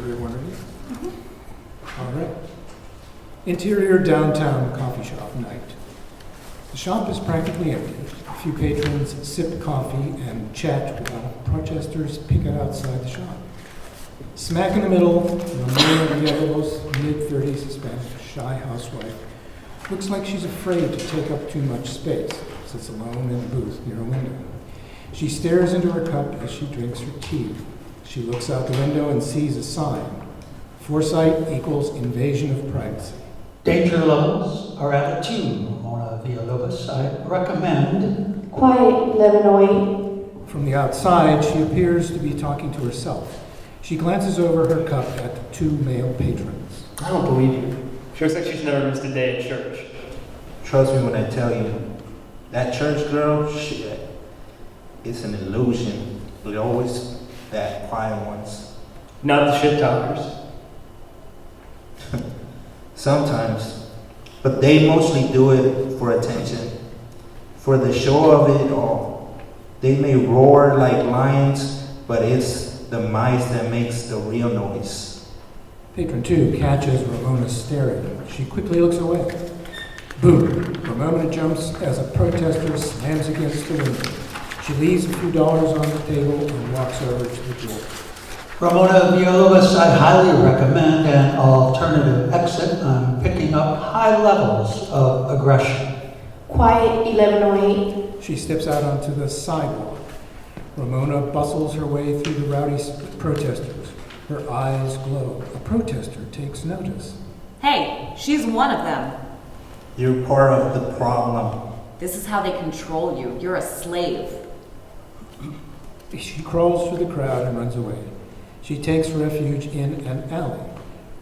order one of these? All right. Interior downtown coffee shop night. The shop is practically empty. A few patrons sip coffee and chat while protesters picket outside the shop. Smack in the middle, Ramona Villalobos, mid-30s Hispanic, shy housewife. Looks like she's afraid to take up too much space. Sits alone in a booth near a window. She stares into her cup as she drinks her tea. She looks out the window and sees a sign. Foresight equals invasion of privacy. Danger levels are at a 2, Ramona Villalobos. I recommend quiet 1108. From the outside, she appears to be talking to herself. She glances over her cup at the two male patrons. I don't believe you. She looks like she's never missed a day at church. Trust me when I tell you, that church girl, shit, it's an illusion. They're always that quiet ones. Not the shit talkers. Sometimes, but they mostly do it for attention, for the show of it all. They may roar like lions, but it's the mice that makes the real noise. Patron 2 catches Ramona staring. She quickly looks away. Boom! Ramona jumps as a protester slams against the window. She leaves a few dollars on the table and walks over to the door. Ramona Villalobos, I highly recommend an alternative exit. I'm picking up high levels of aggression. Quiet 1108. She steps out onto the sidewalk. Ramona bustles her way through the rowdy protesters. Her eyes glow. A protester takes notice. Hey, she's one of them. You're part of the problem. This is how they control you. You're a slave. She crawls through the crowd and runs away. She takes refuge in an alley.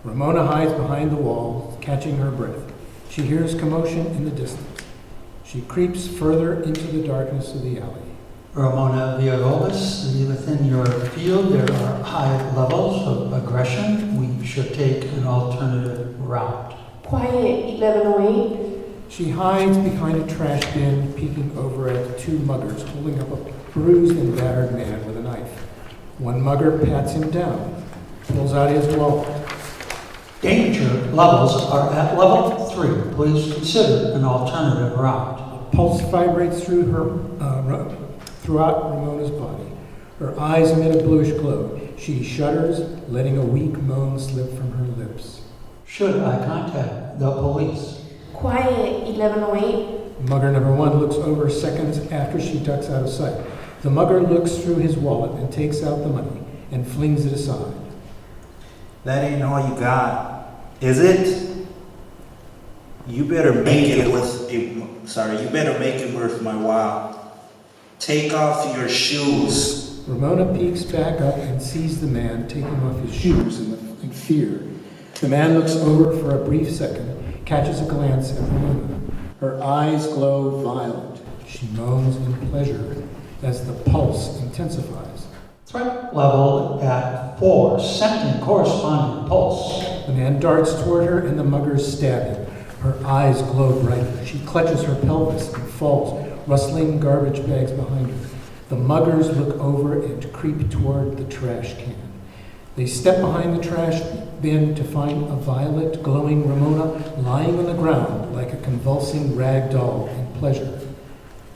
Ramona hides behind the wall, catching her breath. She hears commotion in the distance. She creeps further into the darkness of the alley. Ramona Villalobos, within your field there are high levels of aggression. We should take an alternative route. Quiet 1108. She hides behind a trash bin, peeking over at two muggers holding up a bruised and battered man with a knife. One mugger pats him down, pulls out his wallet. Danger levels are at level 3. Please consider an alternative route. A pulse vibrates through throughout Ramona's body. Her eyes emit a bluish glow. She shudders, letting a weak moan slip from her lips. Should I contact the police? Quiet 1108. Mugger number 1 looks over seconds after she ducks out of sight. The mugger looks through his wallet and takes out the money and flings it aside. That ain't all you got, is it? You better make it worth my while. Take off your shoes. Ramona peeks back up and sees the man taking off his shoes in fear. The man looks over for a brief second, catches a glance at Ramona. Her eyes glow violet. She moans in pleasure as the pulse intensifies. Threat level at 4. Sent in corresponding pulse. The man darts toward her and the muggers stab him. Her eyes glow brightly. She clutches her pelvis and falls, rustling garbage bags behind her. The muggers look over and creep toward the trash can. They step behind the trash bin to find a violet, glowing Ramona lying on the ground like a convulsing rag doll in pleasure.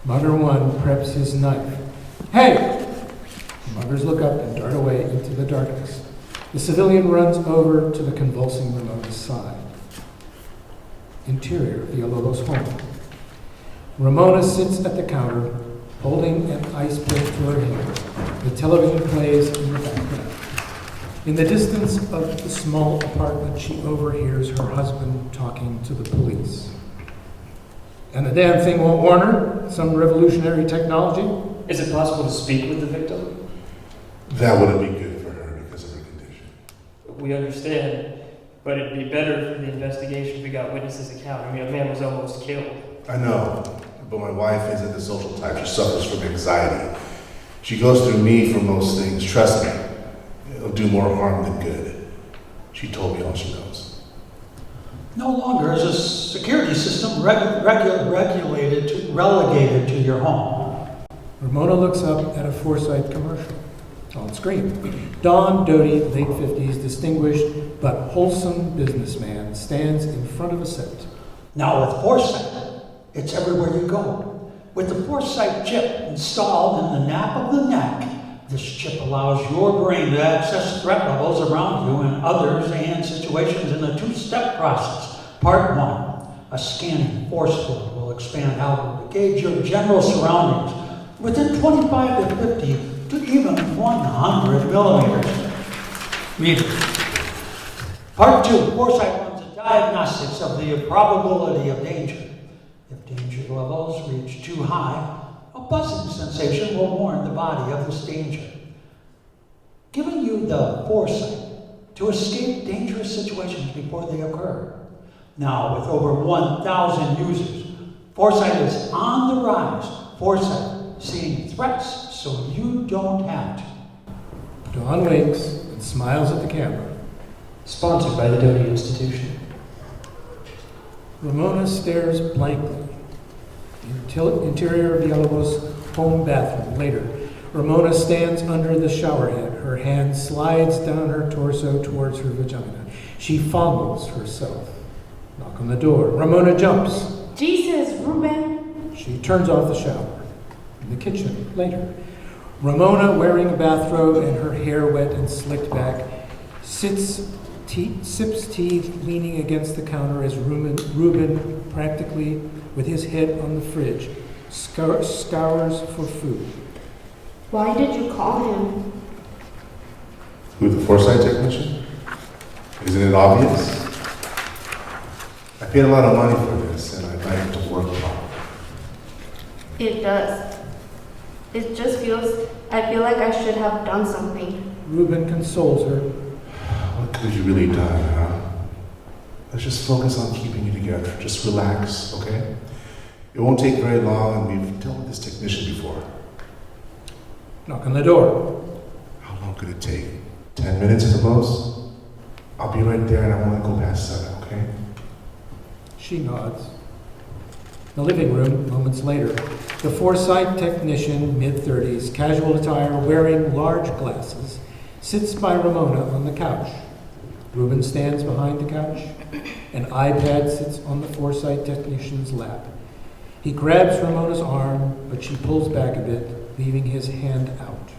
Mugger 1 preps his knife. Hey! The muggers look up and dart away into the darkness. The civilian runs over to the convulsing Ramona's side. Interior Villalobos' home. Ramona sits at the counter, holding an ice pick to her hand. The television plays in the background. In the distance of the small apartment, she overhears her husband talking to the police. And the damn thing won't warn her? Some revolutionary technology? Is it possible to speak with the victim? That wouldn't be good for her because of her condition. We understand, but it'd be better for the investigation if we got witnesses' account. I mean, a man was almost killed. I know, but my wife isn't the social type. She suffers from anxiety. She goes through me for most things. Trust me, it'll do more harm than good. She told me all she knows. No longer is a security system relegated to your home. Ramona looks up at a Foresight commercial. On screen, Don Doty, late 50s, distinguished but wholesome businessman, stands in front of a set. Now with Foresight, it's everywhere you go. With the Foresight chip installed in the nape of the neck, this chip allows your brain to access threat levels around you and others and situations in a two-step process. Part 1, a scanning force field will expand outward to gauge your general surroundings within 25 to 50 to even 100 meters. Part 2, Foresight runs a diagnostics of the probability of danger. If danger levels reach too high, a buzzing sensation will warn the body of this danger, giving you the foresight to escape dangerous situations before they occur. Now, with over 1,000 users, Foresight is on the rise. Foresight, seeing threats so you don't have to. Dawn winks and smiles at the camera. Sponsored by the Doty Institution. Ramona stares blankly. Interior of Villalobos' home bathroom. Later, Ramona stands under the shower head. Her hand slides down her torso towards her vagina. She fondles herself. Knock on the door. Ramona jumps. Jesus, Ruben. She turns off the shower. In the kitchen. Later, Ramona, wearing a bathrobe and her hair wet and slicked back, sips tea, leaning against the counter as Ruben, practically with his head on the fridge, scours for food. Why did you call him? Who, the Foresight technician? Isn't it obvious? I paid a lot of money for this, and I'd like it to work properly. It does. It just I feel like I should have done something. Ruben consoles her. What could you really done, huh? Let's just focus on keeping you together. Just relax, okay? It won't take very long, and we've dealt with this technician before. Knock on the door. How long could it take? 10 minutes at the most? I'll be right there, and I won't go past 7, okay? She nods. In the living room, moments later, the Foresight technician, mid-30s, casual attire, wearing large glasses, sits by Ramona on the couch. Ruben stands behind the couch. An iPad sits on the Foresight technician's lap. He grabs Ramona's arm, but she pulls back a bit, leaving his hand out.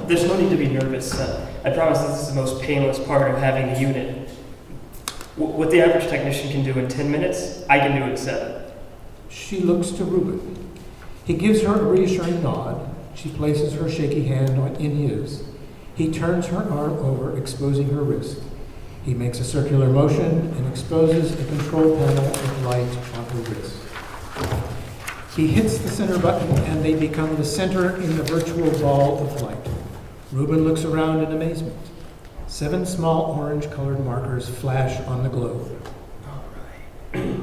There's no need to be nervous. I promise this is the most painless part of having the unit. What the average technician can do in 10 minutes, I can do in 7. She looks to Ruben. He gives her a reassuring nod. She places her shaky hand in his. He turns her arm over, exposing her wrist. He makes a circular motion and exposes a control panel of light on her wrist. He hits the center button and they become the center in the virtual ball of light. Ruben looks around in amazement. 7 small orange-colored markers flash on the globe. All right.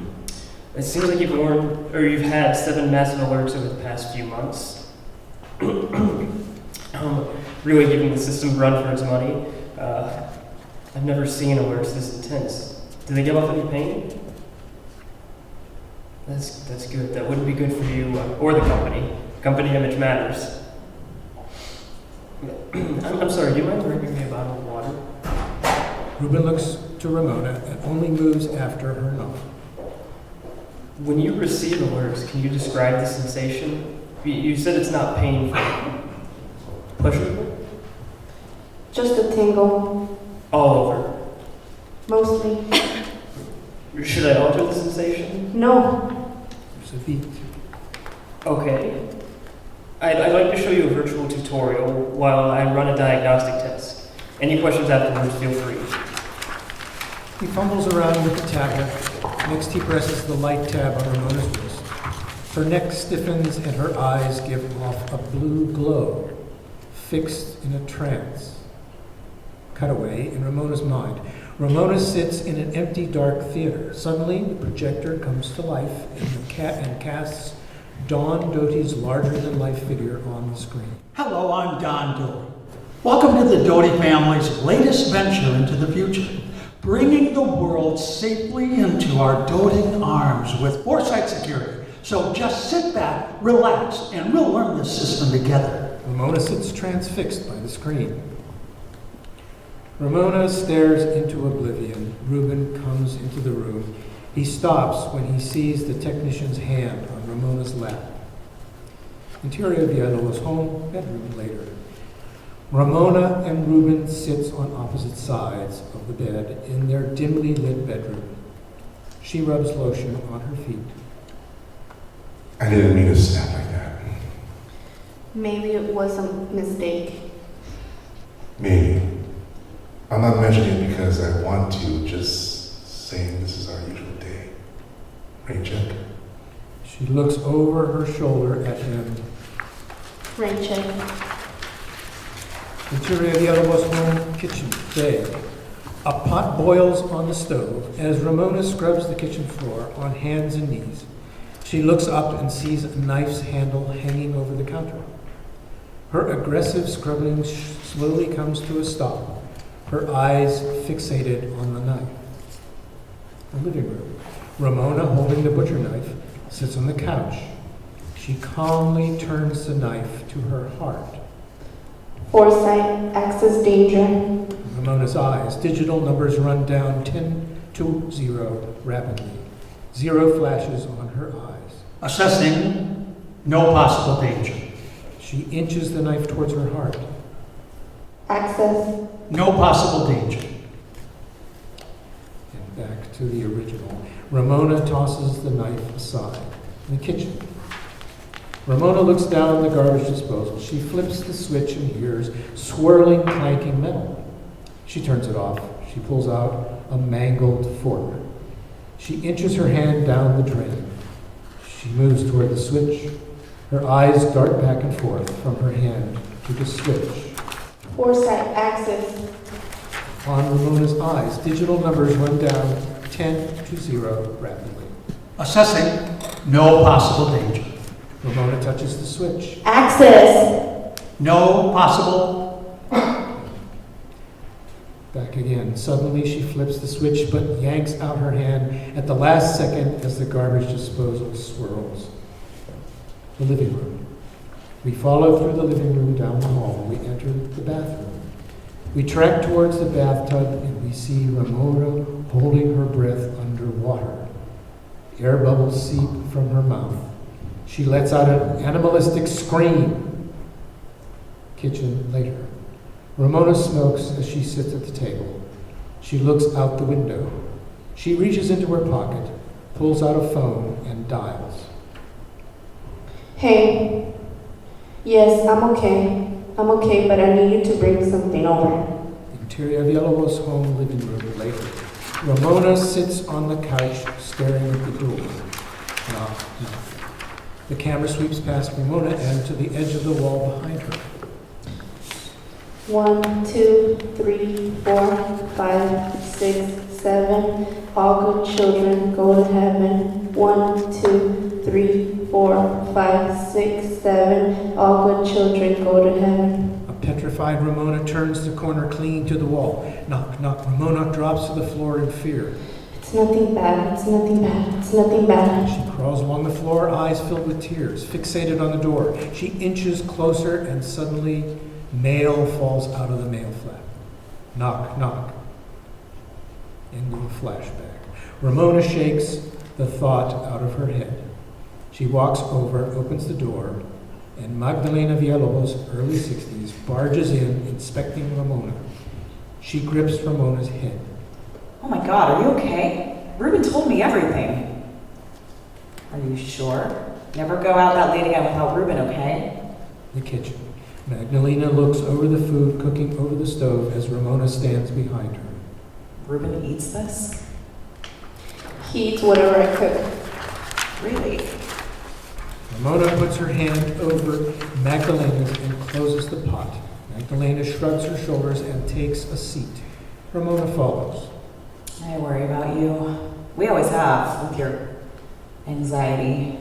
It seems like you've had 7 massive alerts over the past few months. Really giving the system a run for its money. I've never seen alerts this intense. Do they give off any pain? That's good. That wouldn't be good for you or the company. Company image matters. I'm sorry, do you mind bringing me a bottle of water? Ruben looks to Ramona and only moves after her nod. When you receive alerts, can you describe the sensation? You said it's not painful. Pleasurable? Just a tingle. All over. Mostly. Should I alter the sensation? No. There's a beat. Okay. I'd like to show you a virtual tutorial while I run a diagnostic test. Any questions afterwards, feel free. He fumbles around with the tablet. Next, he presses the light tab on Ramona's wrist. Her neck stiffens and her eyes give off a blue glow, fixed in a trance. Cutaway in Ramona's mind. Ramona sits in an empty, dark theater. Suddenly, the projector comes to life and casts Dawn Doty's larger-than-life figure on the screen. Hello, I'm Don Doty. Welcome to the Doty family's latest venture into the future, bringing the world safely into our doting arms with Foresight Security. So just sit back, relax, and we'll learn this system together. Ramona sits transfixed by the screen. Ramona stares into oblivion. Ruben comes into the room. He stops when he sees the technician's hand on Ramona's lap. Interior Villalobos' home, bedroom later. Ramona and Ruben sits on opposite sides of the bed in their dimly lit bedroom. She rubs lotion on her feet. I didn't mean to snap like that. Maybe it was a mistake. Maybe. I'm not mentioning it because I want to, just saying this is our usual day. Right, Jack? She looks over her shoulder at him. Rain check. Interior Villalobos' home, kitchen, day. A pot boils on the stove as Ramona scrubs the kitchen floor on hands and knees. She looks up and sees a knife's handle hanging over the counter. Her aggressive scrubbing slowly comes to a stop, her eyes fixated on the knife. The living room. Ramona, holding the butcher knife, sits on the couch. She calmly turns the knife to her heart. Foresight, access danger. Ramona's eyes. Digital numbers run down 10 to 0 rapidly. 0 flashes on her eyes. Assessing no possible danger. She inches the knife towards her heart. Access. No possible danger. And back to the original. Ramona tosses the knife aside. In the kitchen. Ramona looks down the garbage disposal. She flips the switch and hears swirling, clanking metal. She turns it off. She pulls out a mangled fork. She inches her hand down the drain. She moves toward the switch. Her eyes dart back and forth from her hand to the switch. Foresight, access. On Ramona's eyes, digital numbers run down 10 to 0 rapidly. Assessing no possible danger. Ramona touches the switch. Access. No possible. Back again. Suddenly she flips the switch but yanks out her hand at the last second as the garbage disposal swirls. The living room. We follow through the living room down the hall. We enter the bathroom. We track towards the bathtub and we see Ramona holding her breath underwater. Air bubbles seep from her mouth. She lets out an animalistic scream. Kitchen later. Ramona smokes as she sits at the table. She looks out the window. She reaches into her pocket, pulls out a phone, and dials. Hey. Yes, I'm okay. I'm okay, but I need you to bring something over. Interior Villalobos' home living room later. Ramona sits on the couch staring at the door. Knock, knock. The camera sweeps past Ramona and to the edge of the wall behind her. 1, 2, 3, 4, 5, 6, 7. All good children go to heaven. 1, 2, 3, 4, 5, 6, 7. All good children go to heaven. A petrified Ramona turns the corner clinging to the wall. Knock, knock. Ramona drops to the floor in fear. It's nothing bad. It's nothing bad. It's nothing bad. She crawls along the floor, eyes filled with tears, fixated on the door. She inches closer and suddenly mail falls out of the mail flap. Knock, knock. Into a flashback. Ramona shakes the thought out of her head. She walks over, opens the door, and Magdalena Villalobos, early 60s, barges in, inspecting Ramona. She grips Ramona's head. Oh my God, are you okay? Ruben told me everything. Are you sure? Never go out that late again without Ruben, okay? The kitchen. Magdalena looks over the food cooking over the stove as Ramona stands behind her. Ruben eats this? He eats whatever I cook. Really? Ramona puts her hand over Magdalena's and closes the pot. Magdalena shrugs her shoulders and takes a seat. Ramona follows. I worry about you. We always have, with your anxiety.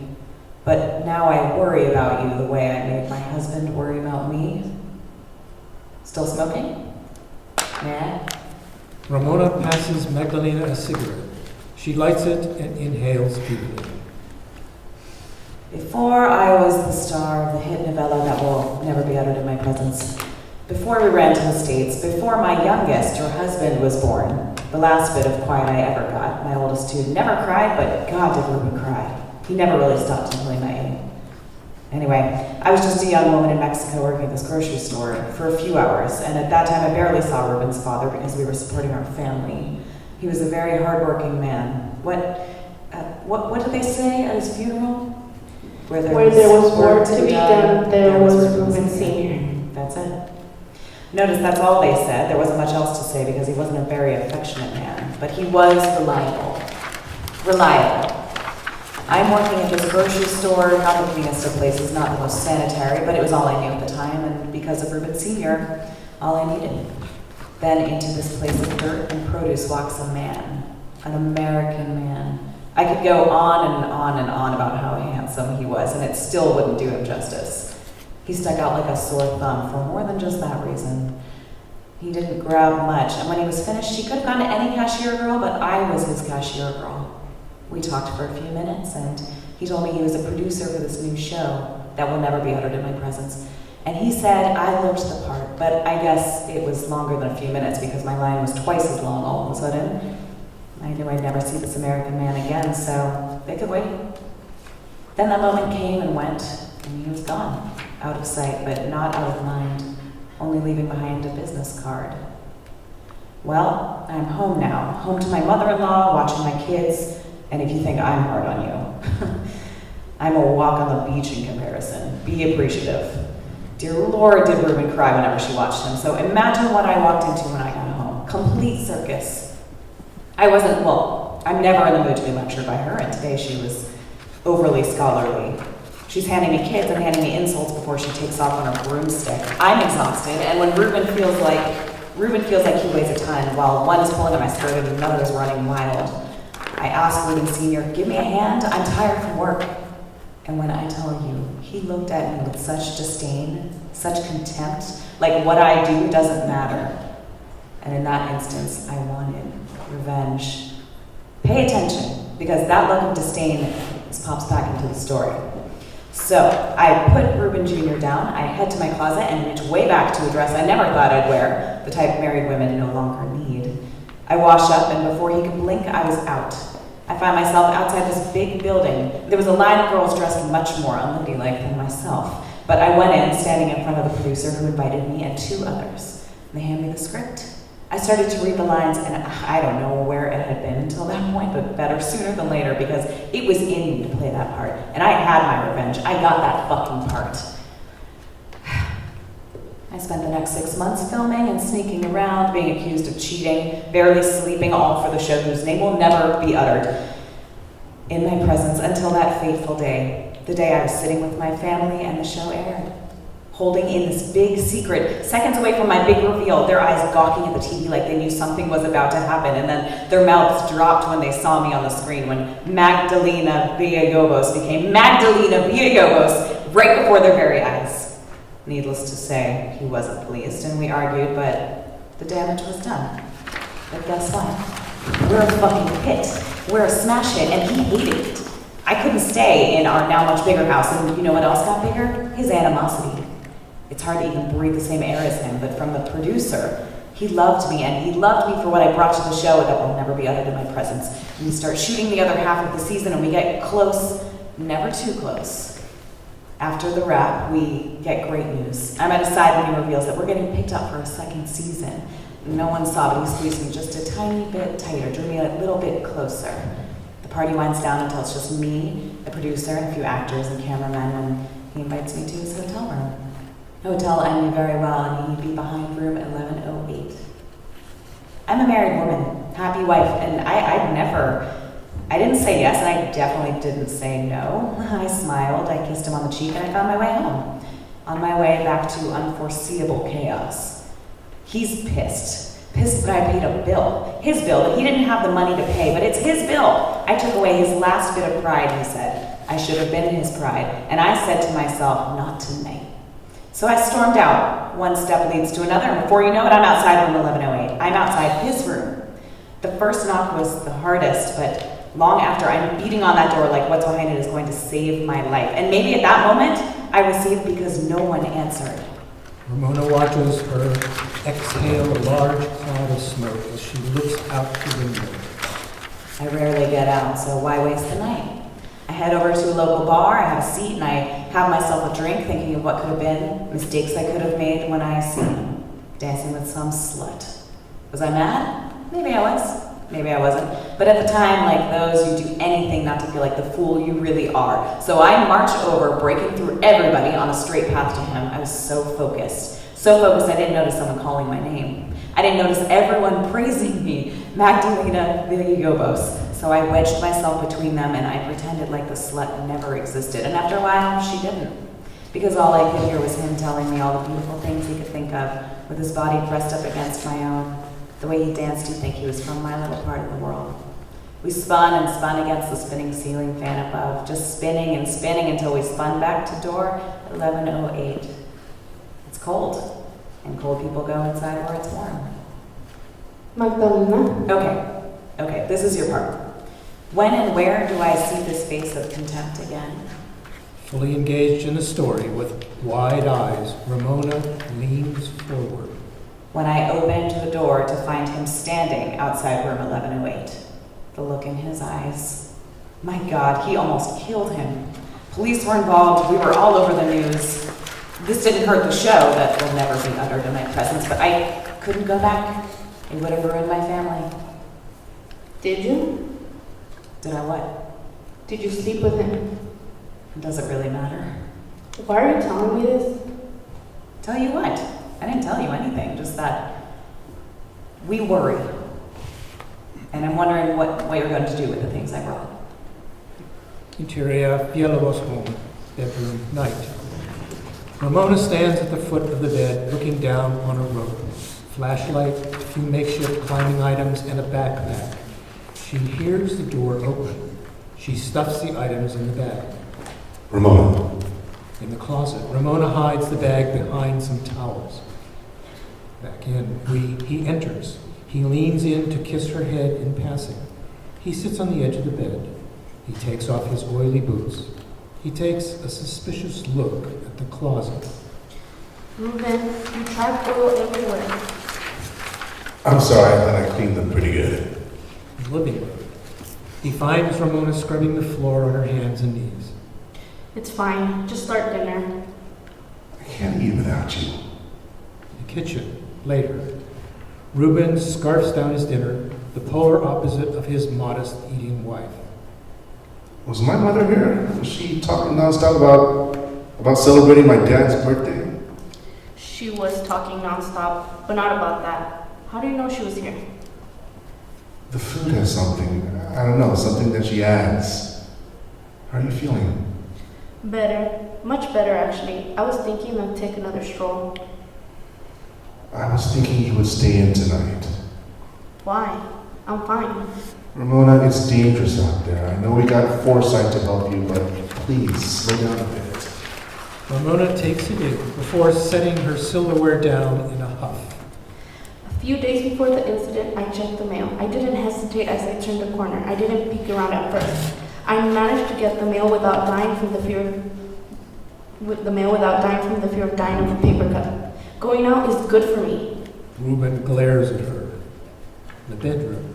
But now I worry about you the way I made my husband worry about me. Still smoking? Nah. Ramona passes Magdalena a cigarette. She lights it and inhales deeply. Before I was the star of the hit novella that will never be uttered in my presence. Before we ran to the States, before my youngest, her husband, was born, the last bit of quiet I ever got, my oldest two never cried, but God did Ruben cry. He never really stopped until he met you. Anyway, I was just a young woman in Mexico working at this grocery store for a few hours, and at that time I barely saw Ruben's father because we were supporting our family. He was a very hardworking man. What did they say at his funeral? Where there was work to be done, there was Ruben Sr. That's it. Notice that's all they said. There wasn't much else to say because he wasn't a very affectionate man, but he was reliable. Reliable. I'm working at this grocery store, not the cleanest of places, not the most sanitary, but it was all I knew at the time, and because of Ruben Sr., all I needed. Then into this place of dirt and produce walks a man, an American man. I could go on and on and on about how handsome he was, and it still wouldn't do him justice. He stuck out like a sore thumb for more than just that reason. He didn't grab much, and when he was finished, he could have gone to any cashier girl, but I was his cashier girl. We talked for a few minutes, and he told me he was a producer for this new show that will never be uttered in my presence. And he said I looked the part, but I guess it was longer than a few minutes because my line was twice as long all of a sudden. I knew I'd never see this American man again, so they could wait. Then that moment came and went, and he was gone. Out of sight, but not out of mind, only leaving behind a business card. Well, I'm home now, home to my mother-in-law, watching my kids, and if you think I'm hard on you, I'm a walk on the beach in comparison. Be appreciative. Dear Lord, did Ruben cry whenever she watched him, so imagine what I walked into when I got home. Complete circus. I'm never in the mood to be lectured by her, and today she was overly scholarly. She's handing me kids and handing me insults before she takes off on her broomstick. I'm exhausted, and when Ruben feels like he weighs a ton, while one is pulling at my skirt and another is running wild. I ask Ruben Sr., give me a hand, I'm tired from work. And when I tell you, he looked at me with such disdain, such contempt, like what I do doesn't matter. And in that instance, I wanted revenge. Pay attention, because that look of disdain pops back into the story. So, I put Ruben Jr. down, I head to my closet and reach way back to a dress I never thought I'd wear, the type married women no longer need. I wash up, and before he could blink, I was out. I find myself outside this big building. There was a line of girls dressed much more unladylike than myself, but I went in, standing in front of the producer who invited me and two others. They hand me the script. I started to read the lines, and I don't know where it had been until that point, but better sooner than later, because it was in me to play that part, and I had my revenge. I got that fucking part. I spent the next 6 months filming and sneaking around, being accused of cheating, barely sleeping, all for the show whose name will never be uttered in my presence until that fateful day, the day I was sitting with my family and the show aired. Holding in this big secret, seconds away from my big reveal, their eyes gawking at the TV like they knew something was about to happen, and then their mouths dropped when they saw me on the screen, when Magdalena Villalobos became Magdalena Villalobos right before their very eyes. Needless to say, he wasn't pleased, and we argued, but the damage was done. But guess what? We're a fucking hit. We're a smash hit, and he hated it. I couldn't stay in our now much bigger house, and you know what else got bigger? His animosity. It's hard to even breathe the same air as him, but from the producer, he loved me, and he loved me for what I brought to the show that will never be uttered in my presence. And we start shooting the other half of the season, and we get close, never too close. After the wrap, we get great news. I'm at his side when he reveals that we're getting picked up for a second season. No one saw, but he squeezed me just a tiny bit tighter, drew me a little bit closer. The party winds down until it's just me, the producer, and a few actors and cameramen, and he invites me to his hotel room. Hotel I knew very well, and he'd be behind room 1108. I'm a married woman, happy wife, and I didn't say yes, and I definitely didn't say no. I smiled, I kissed him on the cheek, and I found my way home. On my way back to unforeseeable chaos. He's pissed that I paid a bill. His bill that he didn't have the money to pay, but it's his bill. I took away his last bit of pride, he said. I should have been in his pride, and I said to myself, not tonight. So I stormed out. One step leads to another, and before you know it, I'm outside room 1108. I'm outside his room. The first knock was the hardest, but long after, I'm beating on that door like what's behind it is going to save my life. And maybe at that moment, I received because no one answered. Ramona watches her exhale a large cloud of smoke as she looks out the window. I rarely get out, so why waste the night? I head over to a local bar, I have a seat, and I have myself a drink, thinking of what could have been, mistakes I could have made when I see him dancing with some slut. Was I mad? Maybe I was. Maybe I wasn't. But at the time, like those, you do anything not to feel like the fool you really are. So I marched over, breaking through everybody on a straight path to him. I was so focused. So focused I didn't notice someone calling my name. I didn't notice everyone praising me. Magdalena Villalobos. So I wedged myself between them and I pretended like the slut never existed. And after a while, she didn't. Because all I could hear was him telling me all the beautiful things he could think of, with his body pressed up against my own. The way he danced, you'd think he was from my little part of the world. We spun and spun against the spinning ceiling fan above, just spinning and spinning until we spun back to door 1108. It's cold, and cold people go inside where it's warm. Magdalena? Okay, this is your part. When and where do I see this face of contempt again? Fully engaged in the story with wide eyes, Ramona leans forward. When I opened the door to find him standing outside room 1108. The look in his eyes. My God, he almost killed him. Police were involved, we were all over the news. This didn't hurt the show that will never be uttered in my presence, but I couldn't go back. It would have ruined my family. Did you? Did I what? Did you sleep with him? Does it really matter? Why are you telling me this? Tell you what? I didn't tell you anything, just that we worry. And I'm wondering what you're going to do with the things I brought. Interior Villalobos home, bedroom, night. Ramona stands at the foot of the bed, looking down on a rope. Flashlight, a few makeshift climbing items, and a backpack. She hears the door open. She stuffs the items in the bag. Ramona. In the closet, Ramona hides the bag behind some towels. Back in, he enters. He leans in to kiss her head in passing. He sits on the edge of the bed. He takes off his oily boots. He takes a suspicious look at the closet. Ruben, you trapped oil everywhere. I'm sorry, I thought I cleaned them pretty good. Living room. He finds Ramona scrubbing the floor on her hands and knees. It's fine. Just start dinner. I can't eat without you. The kitchen. Later. Ruben scarfs down his dinner, the polar opposite of his modest eating wife. Was my mother here? Was she talking nonstop about celebrating my dad's birthday? She was talking nonstop, but not about that. How do you know she was here? The food has something, I don't know, something that she adds. How are you feeling? Better. Much better, actually. I was thinking of taking another stroll. I was thinking you would stay in tonight. Why? I'm fine. Ramona, it's dangerous out there. I know we got foresight to help you, but please, slow down a bit. Ramona takes it in before setting her silverware down in a huff. A few days before the incident, I checked the mail. I didn't hesitate as I turned the corner. I didn't peek around at first. I managed to get the mail without dying from the fear of dying of a paper cut. Going out is good for me. Ruben glares at her. The bedroom.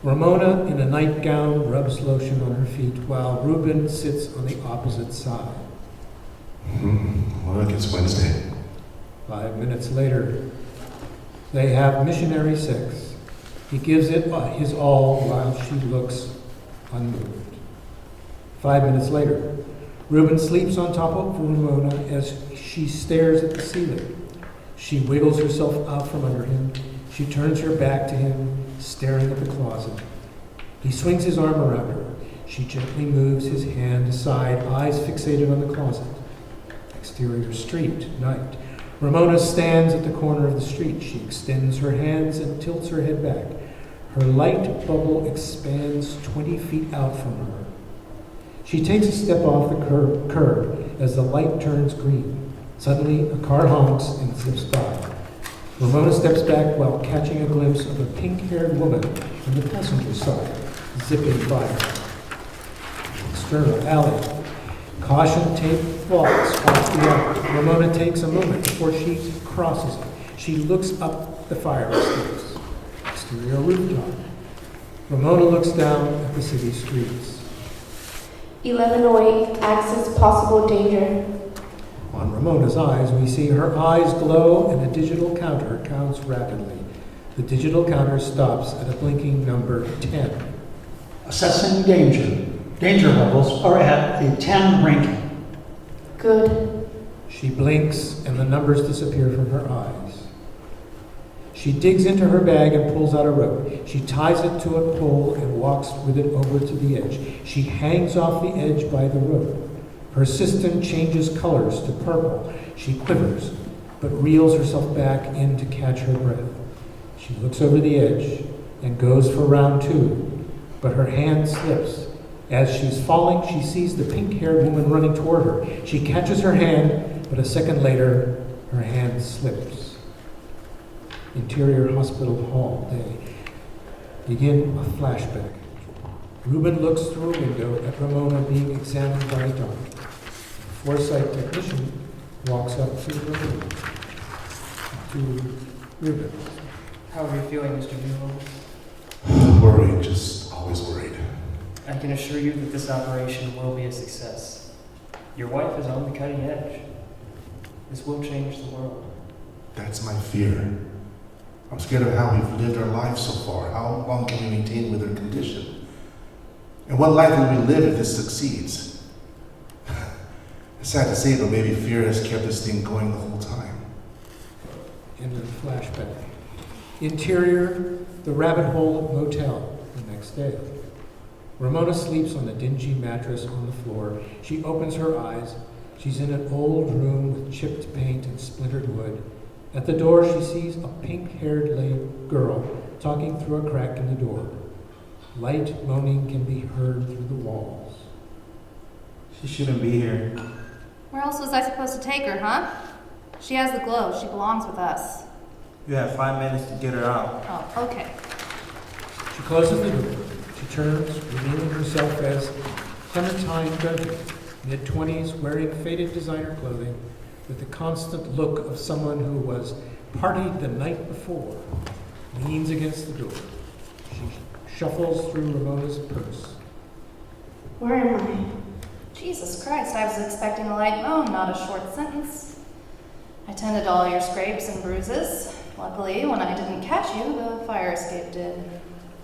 Ramona, in a nightgown, rubs lotion on her feet while Ruben sits on the opposite side. Look, it's Wednesday. 5 minutes later, they have missionary sex. He gives it his all while she looks unmoved. 5 minutes later, Ruben sleeps on top of Ramona as she stares at the ceiling. She wiggles herself out from under him. She turns her back to him, staring at the closet. He swings his arm around her. She gently moves his hand aside, eyes fixated on the closet. Exterior street, night. Ramona stands at the corner of the street. She extends her hands and tilts her head back. Her light bubble expands 20 feet out from her. She takes a step off the curb as the light turns green. Suddenly, a car honks and zips by. Ramona steps back while catching a glimpse of a pink-haired woman on the passenger side, zipping by her. External alley. Caution tape walks off the alley. Ramona takes a moment before she crosses it. She looks up the fire escapes. Exterior rooftop. Ramona looks down at the city streets. 1108, access possible danger. On Ramona's eyes, we see her eyes glow and a digital counter counts rapidly. The digital counter stops at a blinking number 10. Assessing danger. Danger levels are at a 10 ranking. Good. She blinks and the numbers disappear from her eyes. She digs into her bag and pulls out a rope. She ties it to a pole and walks with it over to the edge. She hangs off the edge by the rope. Her assistant changes colors to purple. She quivers, but reels herself back in to catch her breath. She looks over the edge and goes for round 2, but her hand slips. As she's falling, she sees the pink-haired woman running toward her. She catches her hand, but a second later, her hand slips. Interior hospital hall day. Begin a flashback. Ruben looks through a window at Ramona being examined by a doctor. A foresight technician walks up to the room. To Ruben. How are you feeling, Mr. Buell? Worried, just always worried. I can assure you that this operation will be a success. Your wife is on the cutting edge. This will change the world. That's my fear. I'm scared of how we've lived our lives so far. How long can we maintain with her condition? And what life will we live if this succeeds? It's sad to say, but maybe fear has kept this thing going the whole time. End of the flashback. Interior, the Rabbit Hole Motel, the next day. Ramona sleeps on a dingy mattress on the floor. She opens her eyes. She's in an old room with chipped paint and splintered wood. At the door, she sees a pink-haired girl talking through a crack in the door. Light moaning can be heard through the walls. She shouldn't be here. Where else was I supposed to take her, huh? She has the glow. She belongs with us. You have 5 minutes to get her out. Oh, okay. She closes the door. She turns, revealing herself as Clementine Duncan, mid-20s, wearing faded designer clothing, with the constant look of someone who was partied the night before, leans against the door. She shuffles through Ramona's purse. Where am I? Jesus Christ, I was expecting a light moan, not a short sentence. I tended to all your scrapes and bruises. Luckily, when I didn't catch you, the fire escape did.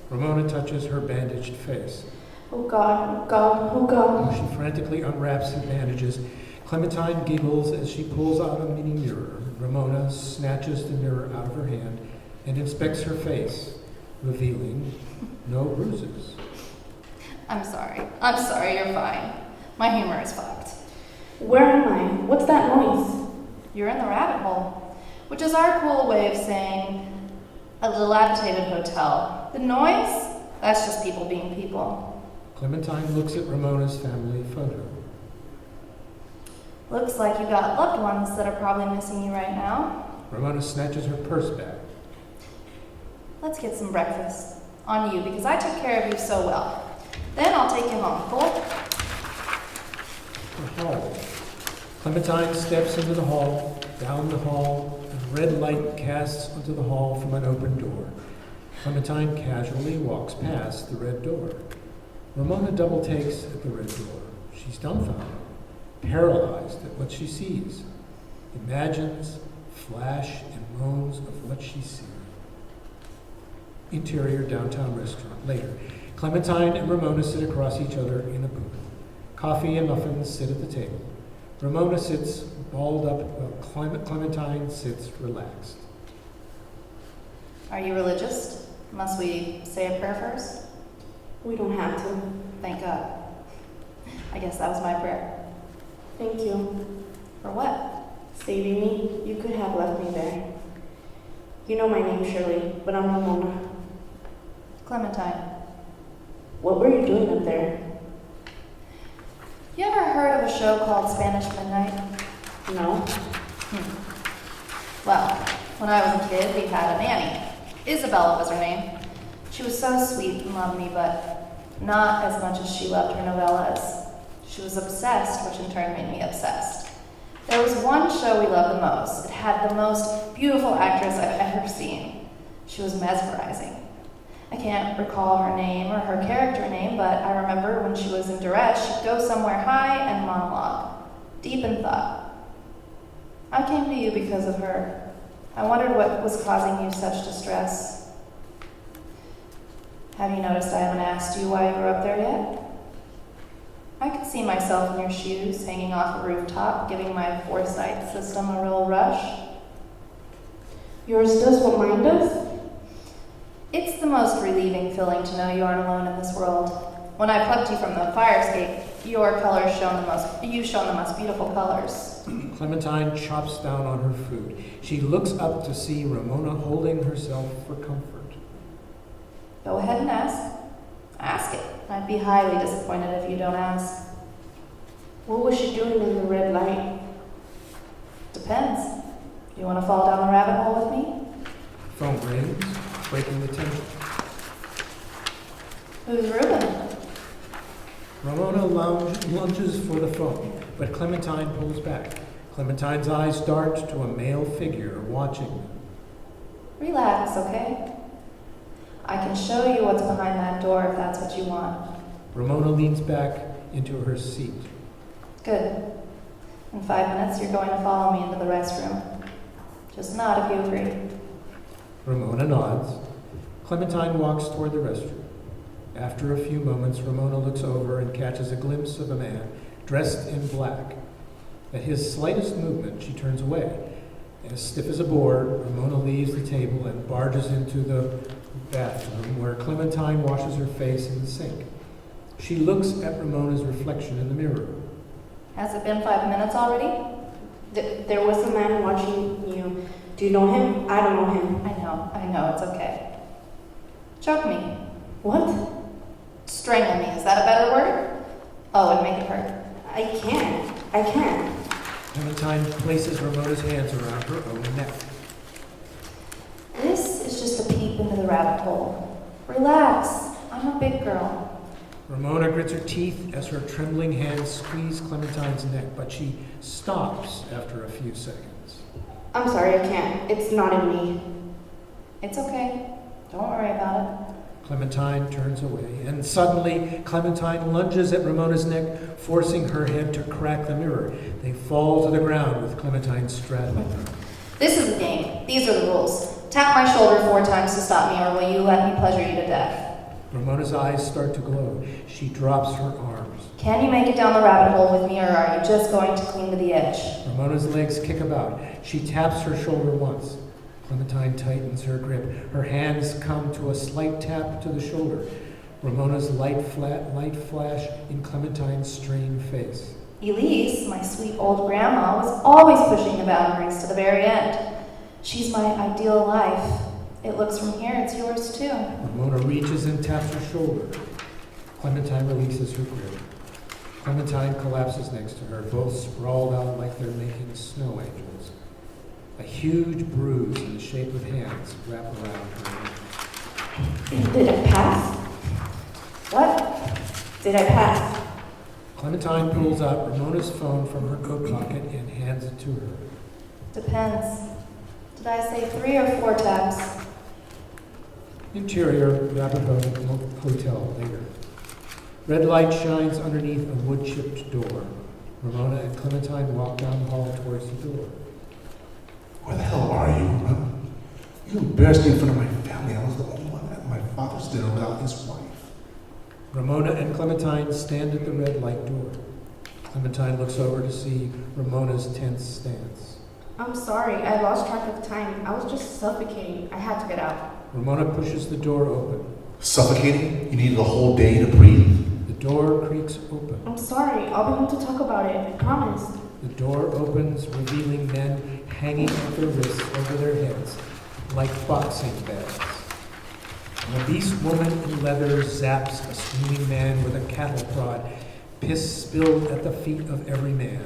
Ramona touches her bandaged face. Oh God, oh God, oh God. She frantically unwraps the bandages. Clementine giggles as she pulls out a mini mirror. Ramona snatches the mirror out of her hand and inspects her face, revealing no bruises. I'm sorry. I'm sorry, you're fine. My humor is fucked. Where am I? What's that noise? You're in the rabbit hole, which is our cool way of saying a dilapidated hotel. The noise? That's just people being people. Clementine looks at Ramona's family photo. Looks like you got loved ones that are probably missing you right now. Ramona snatches her purse back. Let's get some breakfast. On you, because I took care of you so well. Then I'll take you home, cool? The hall. Clementine steps into the hall, down the hall, and red light casts onto the hall from an open door. Clementine casually walks past the red door. Ramona double takes at the red door. She's dumbfounded, paralyzed at what she sees. Imagines, flash, and moans of what she sees. Interior downtown restaurant. Later, Clementine and Ramona sit across each other in a booth. Coffee and muffins sit at the table. Ramona sits balled up while Clementine sits relaxed. Are you religious? Must we say a prayer first? We don't have to. Thank God. I guess that was my prayer. Thank you. For what? Saving me. You could have left me there. You know my name, Shirley, but I'm Ramona. Clementine. What were you doing up there? You ever heard of a show called Spanish Midnight? No. Well, when I was a kid, we had a nanny. Isabella was her name. She was so sweet and loved me, but not as much as she loved her novellas. She was obsessed, which in turn made me obsessed. There was one show we loved the most. It had the most beautiful actress I've ever seen. She was mesmerizing. I can't recall her name or her character name, but I remember when she was in duress, she'd go somewhere high and monologue, deep in thought. I came to you because of her. I wondered what was causing you such distress. Have you noticed I haven't asked you why you were up there yet? I could see myself in your shoes, hanging off a rooftop, giving my foresight system a real rush. Yours does what mine does? It's the most relieving feeling to know you aren't alone in this world. When I plucked you from the fire escape, you've shown the most beautiful colors. Clementine chops down on her food. She looks up to see Ramona holding herself for comfort. Go ahead and ask. Ask it. I'd be highly disappointed if you don't ask. What was she doing in the red light? Depends. You want to fall down the rabbit hole with me? Phone rings, breaking the tension. Who's Reuben? Ramona lunges for the phone, but Clementine pulls back. Clementine's eyes dart to a male figure watching them. Relax, okay? I can show you what's behind that door if that's what you want. Ramona leans back into her seat. Good. In 5 minutes, you're going to follow me into the restroom. Just nod if you agree. Ramona nods. Clementine walks toward the restroom. After a few moments, Ramona looks over and catches a glimpse of a man dressed in black. At his slightest movement, she turns away. As stiff as a board, Ramona leaves the table and barges into the bathroom where Clementine washes her face in the sink. She looks at Ramona's reflection in the mirror. Has it been 5 minutes already? There was a man watching you. Do you know him? I don't know him. I know, it's okay. Choke me. What? Strangle me, is that a better word? Oh, and make it hurt. I can't. Clementine places Ramona's hands around her own neck. This is just a peep into the rabbit hole. Relax, I'm a big girl. Ramona grits her teeth as her trembling hands squeeze Clementine's neck, but she stops after a few seconds. I'm sorry, I can't. It's not in me. It's okay. Don't worry about it. Clementine turns away, and suddenly Clementine lunges at Ramona's neck, forcing her head to crack the mirror. They fall to the ground with Clementine straddling her. This is the game. These are the rules. Tap my shoulder 4 times to stop me, or will you let me pleasure you to death? Ramona's eyes start to glow. She drops her arms. Can you make it down the rabbit hole with me, or are you just going to cling to the edge? Ramona's legs kick about. She taps her shoulder once. Clementine tightens her grip. Her hands come to a slight tap to the shoulder. Ramona's light flash in Clementine's strained face. Elise, my sweet old grandma, was always pushing the boundaries to the very end. She's my ideal life. It looks from here, it's yours too. Ramona reaches and taps her shoulder. Clementine releases her grip. Clementine collapses next to her, both sprawled out like they're making snow angels. A huge bruise in the shape of hands wrap around her neck. Did I pass? What? Did I pass? Clementine pulls out Ramona's phone from her coat pocket and hands it to her. Depends. Did I say 3 or 4 taps? Interior, Rabbit Hotel, later. Red light shines underneath a wood-chipped door. Ramona and Clementine walk down the hall towards the door. Where the hell are you? You embarrassed me in front of my family. I was the only one at my father's dinner without his wife. Ramona and Clementine stand at the red light door. Clementine looks over to see Ramona's tense stance. I'm sorry, I lost track of time. I was just suffocating. I had to get out. Ramona pushes the door open. Suffocating? You needed a whole day to breathe? The door creaks open. I'm sorry, I'll be home to talk about it. I promise. The door opens, revealing men hanging at their wrists over their heads, like boxing bags. An obese woman in leather zaps a screaming man with a cattle prod, piss spilled at the feet of every man.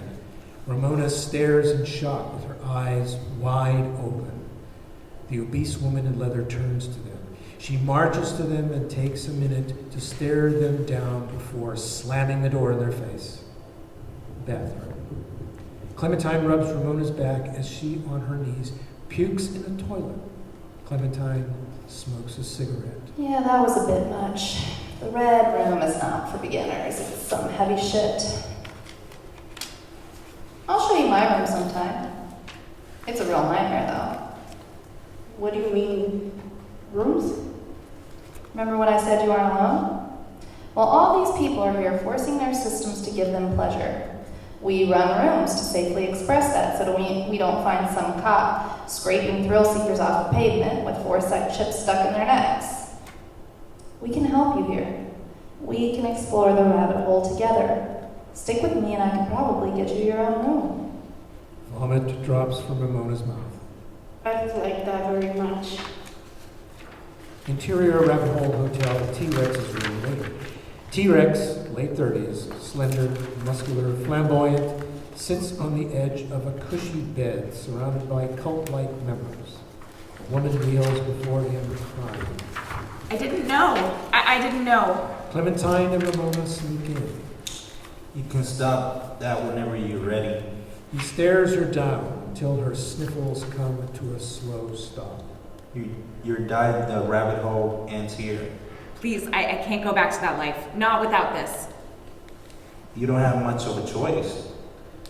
Ramona stares in shock with her eyes wide open. The obese woman in leather turns to them. She marches to them and takes a minute to stare them down before slamming the door in their face. bathroom. Clementine rubs Ramona's back as she, on her knees, pukes in the toilet. Clementine smokes a cigarette. Yeah, that was a bit much. The red room is not for beginners. It's some heavy shit. I'll show you my room sometime. It's a real nightmare, though. What do you mean, rooms? Remember when I said you aren't alone? Well, all these people are here forcing their systems to give them pleasure. We run rooms to safely express that so that we don't find some cop scraping thrill seekers off the pavement with foresight chips stuck in their necks. We can help you here. We can explore the rabbit hole together. Stick with me and I can probably get you your own room. Vomit drops from Ramona's mouth. I'd like that very much. Interior Rabbit Hole Hotel at T-Rex's room later. T-Rex, late 30s, slender, muscular, flamboyant, sits on the edge of a cushy bed surrounded by cult-like members. A woman kneels before him crying. I didn't know. I didn't know. Clementine and Ramona sneak in. You can stop that whenever you're ready. He stares her down until her sniffles come to a slow stop. Your dive the rabbit hole ends here. Please, I can't go back to that life. Not without this. You don't have much of a choice.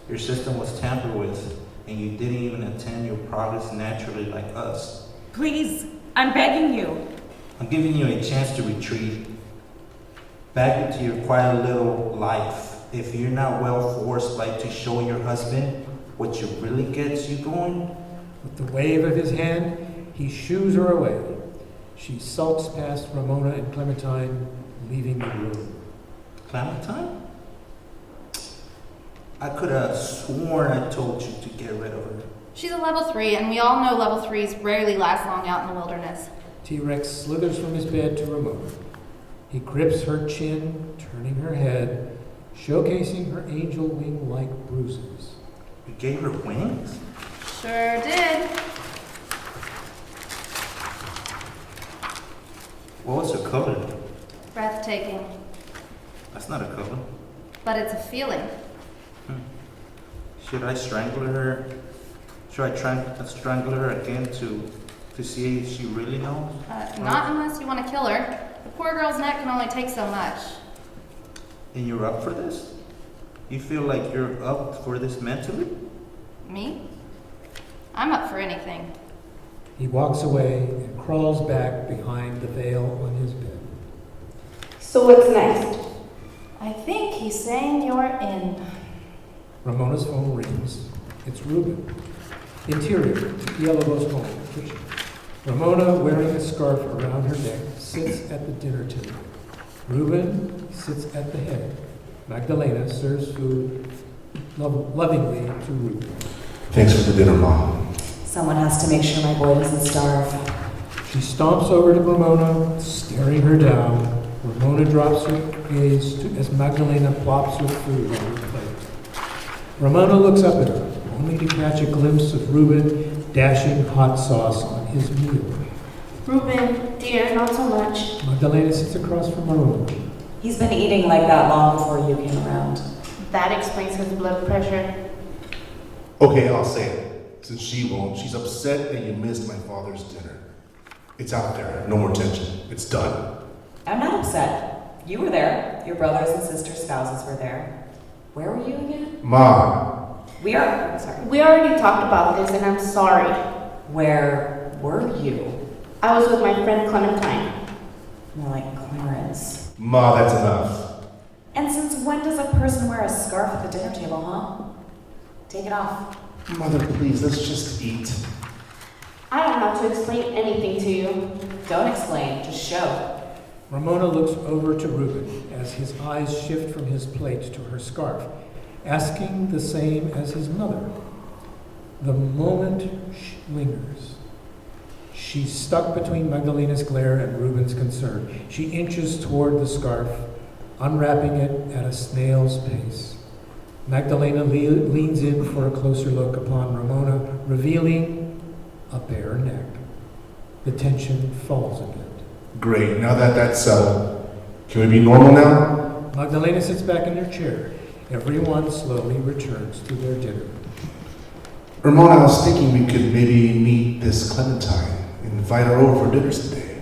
Your system was tampered with, and you didn't even attend your progress naturally like us. Please, I'm begging you. I'm giving you a chance to retreat back into your quiet little life. If you're not well forced like to show your husband what you really gets you going. With the wave of his hand, he shoos her away. She sulks past Ramona and Clementine, leaving the room. Clementine? I could have sworn I told you to get rid of her. She's a level 3, and we all know level 3s rarely last long out in the wilderness. T-Rex slithers from his bed to Ramona. He grips her chin, turning her head, showcasing her angel wing-like bruises. You gave her wings? Sure did. What was her color? Breathtaking. That's not a color. But it's a feeling. Should I strangle her? Should I try to strangle her again to see if she really knows? Not unless you want to kill her. The poor girl's neck can only take so much. And you're up for this? You feel like you're up for this mentally? Me? I'm up for anything. He walks away and crawls back behind the veil on his bed. So what's next? I think he's saying you're in. Ramona's phone rings. It's Reuben. Interior, Yellow's home, kitchen. Ramona, wearing a scarf around her neck, sits at the dinner table. Reuben sits at the head. Magdalena serves food lovingly to Reuben. Thanks for the dinner, Mom. Someone has to make sure my boy doesn't starve. She stomps over to Ramona, staring her down. Ramona drops her gaze as Magdalena plops her food on her plate. Ramona looks up at her, only to catch a glimpse of Reuben dashing hot sauce on his meal. Reuben, dear, not so much. Magdalena sits across from Ramona. He's been eating like that long before you came around. That explains his blood pressure. Okay, I'll say it. Since she won't, she's upset that you missed my father's dinner. It's out there. No more tension. It's done. I'm not upset. You were there. Your brothers and sisters' spouses were there. Where were you again? Mom. We already talked about this, and I'm sorry. Where were you? I was with my friend Clementine. More like Clarence. Ma, that's enough. And since when does a person wear a scarf at the dinner table, huh? Take it off. Mother, please, let's just eat. I don't have to explain anything to you. Don't explain, just show. Ramona looks over to Reuben as his eyes shift from his plate to her scarf, asking the same as his mother. The moment lingers. She's stuck between Magdalena's glare and Reuben's concern. She inches toward the scarf, unwrapping it at a snail's pace. Magdalena leans in for a closer look upon Ramona, revealing a bare neck. The tension falls a bit. Great, now that that's settled, can we be normal now? Magdalena sits back in her chair, Everyone slowly returns to their dinner. Ramona, I was thinking we could maybe meet this Clementine and invite her over for dinner today.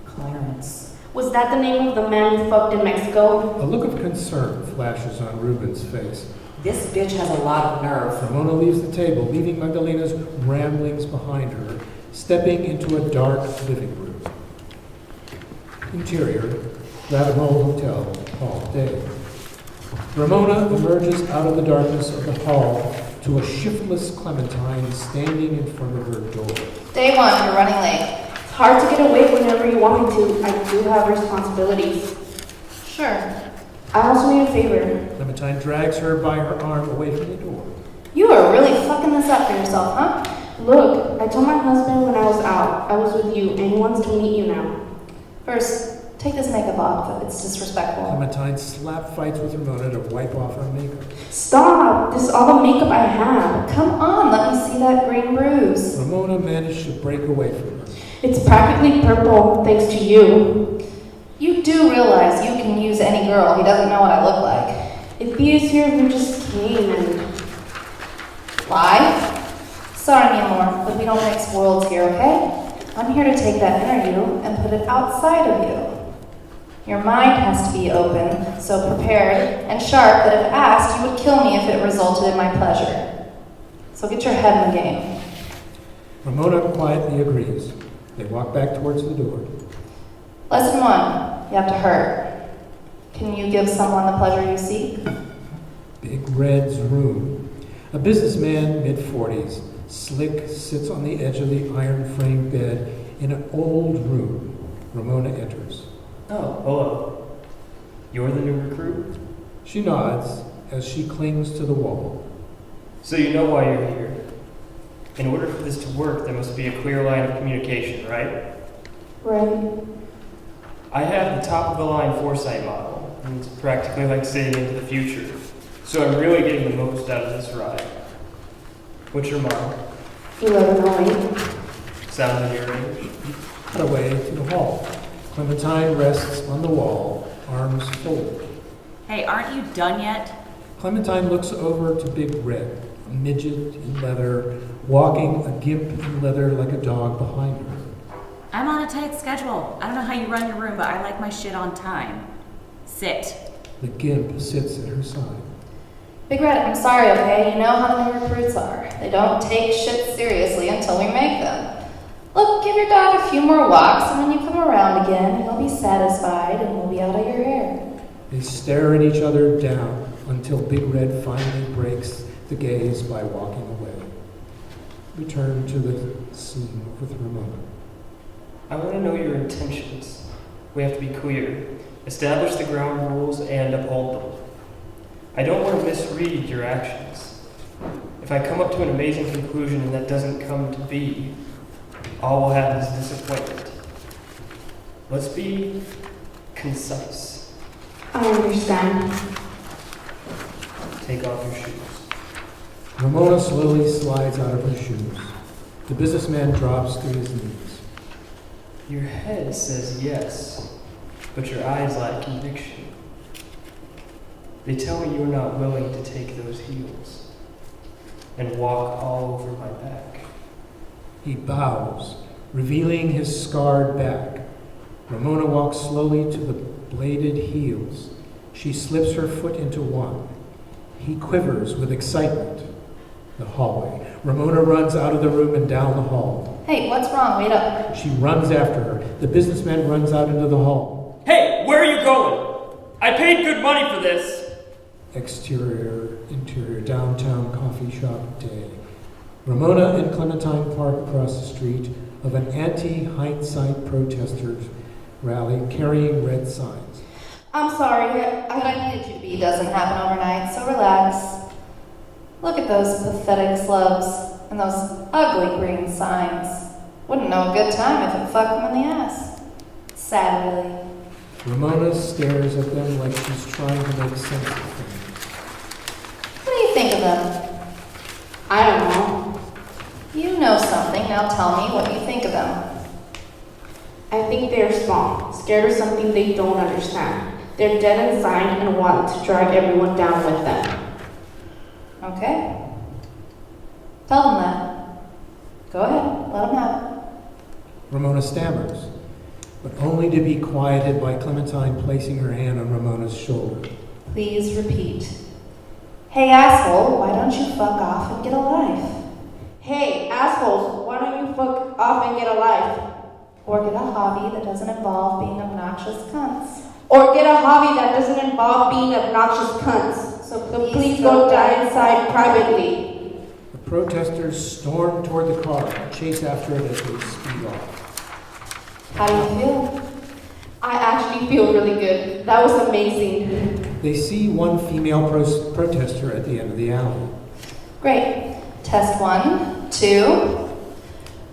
Clarence. Was that the name of the man who fucked in Mexico? A look of concern flashes on Ruben's face. This bitch has a lot of nerve. Ramona leaves the table, leaving Magdalena's ramblings behind her, stepping into a dark living room. Interior, Ravimole Hotel, Hall Day. Ramona emerges out of the darkness of the hall to a shiftless Clementine standing in front of her door. Day one, you're running late. It's hard to get away whenever you want me to. I do have responsibilities. Sure. I also need a favor. Clementine drags her by her arm away from the door. You are really fucking this up for yourself, huh? Look, I told my husband when I was out, I was with you, and he wants to meet you now. First, take this makeup off. It's disrespectful. Clementine slap fights with Ramona to wipe off her makeup. Stop! This is all the makeup I have. Come on, let me see that green bruise. Ramona managed to break away from her. It's practically purple, thanks to you. You do realize you can use any girl. He doesn't know what I look like. If he is here, we just came and... Lie? Sorry, mi amor, but we don't mix worlds here, okay? I'm here to take that inner you and put it outside of you. Your mind has to be open, so prepared and sharp that if asked, you would kill me if it resulted in my pleasure. So get your head in the game. Ramona quietly agrees. They walk back towards the door. Lesson one, you have to hurt. Can you give someone the pleasure you seek? Big Red's room. A businessman, mid-40s, slick, sits on the edge of the iron-framed bed in an old room. Ramona enters. Oh, hello. You're the new recruit? She nods as she clings to the wall. So you know why you're here. In order for this to work, there must be a clear line of communication, right? Right. I have the top-of-the-line foresight model, and it's practically like seeing into the future. So I'm really getting the most out of this ride. What's your model? 1108. Sounds in your range? Cut away to the hall. Clementine rests on the wall, arms folded. Hey, aren't you done yet? Clementine looks over to Big Red, a midget in leather, walking a gimp in leather like a dog behind her. I'm on a tight schedule. I don't know how you run your room, but I like my shit on time. Sit. The gimp sits at her side. Big Red, I'm sorry, okay? You know how the new recruits are. They don't take shit seriously until we make them. Look, give your dog a few more walks, and when you come around again, he'll be satisfied and we'll be out of your hair. They stare at each other down until Big Red finally breaks the gaze by walking away. Return to the scene with Ramona. I want to know your intentions. We have to be clear. Establish the ground rules and uphold them. I don't want to misread your actions. If I come up to an amazing conclusion and that doesn't come to be, all we'll have is disappointment. Let's be concise. I understand. Take off your shoes. Ramona slowly slides out of her shoes. The businessman drops to his knees. Your head says yes, but your eyes lack conviction. They tell me you're not willing to take those heels and walk all over my back. He bows, revealing his scarred back. Ramona walks slowly to the bladed heels. She slips her foot into one. He quivers with excitement. The hallway. Ramona runs out of the room and down the hall. Hey, what's wrong? Wait up. She runs after her. The businessman runs out into the hall. Hey, where are you going? I paid good money for this. Exterior, interior, downtown coffee shop day. Ramona and Clementine park across the street of an anti-hindsight protesters rally carrying red signs. I'm sorry. What I needed you to be doesn't happen overnight, so relax. Look at those pathetic slubs and those ugly green signs. Wouldn't know a good time if it fucked them in the ass. Sad, really. Ramona stares at them like she's trying to make sense of things. What do you think of them? I don't know. You know something, now tell me what you think of them. I think they're small, scared of something they don't understand. They're dead inside and want to drag everyone down with them. Okay. Tell them that. Go ahead, let them have it. Ramona stammers, but only to be quieted by Clementine placing her hand on Ramona's shoulder. Please repeat. Hey asshole, why don't you fuck off and get a life? Hey, assholes, why don't you fuck off and get a life? Or get a hobby that doesn't involve being obnoxious cunts. Or get a hobby that doesn't involve being obnoxious cunts. So please go die inside privately. The protesters storm toward the car and chase after it as they speed off. How do you feel? I actually feel really good. That was amazing. They see one female protester at the end of the alley. Great. Test 1, 2.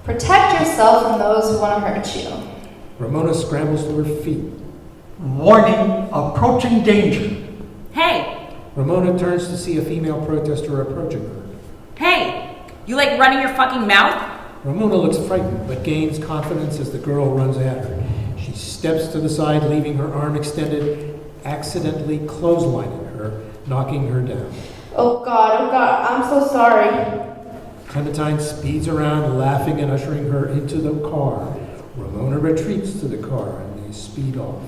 Protect yourself from those who want to hurt you. Ramona scrambles to her feet. Warning, approaching danger. Hey! Ramona turns to see a female protester approaching her. Hey! You like running your fucking mouth? Ramona looks frightened, but gains confidence as the girl runs at her. She steps to the side, leaving her arm extended, accidentally clotheslining her, knocking her down. Oh God, I'm so sorry. Clementine speeds around, laughing and ushering her into the car. Ramona retreats to the car and they speed off.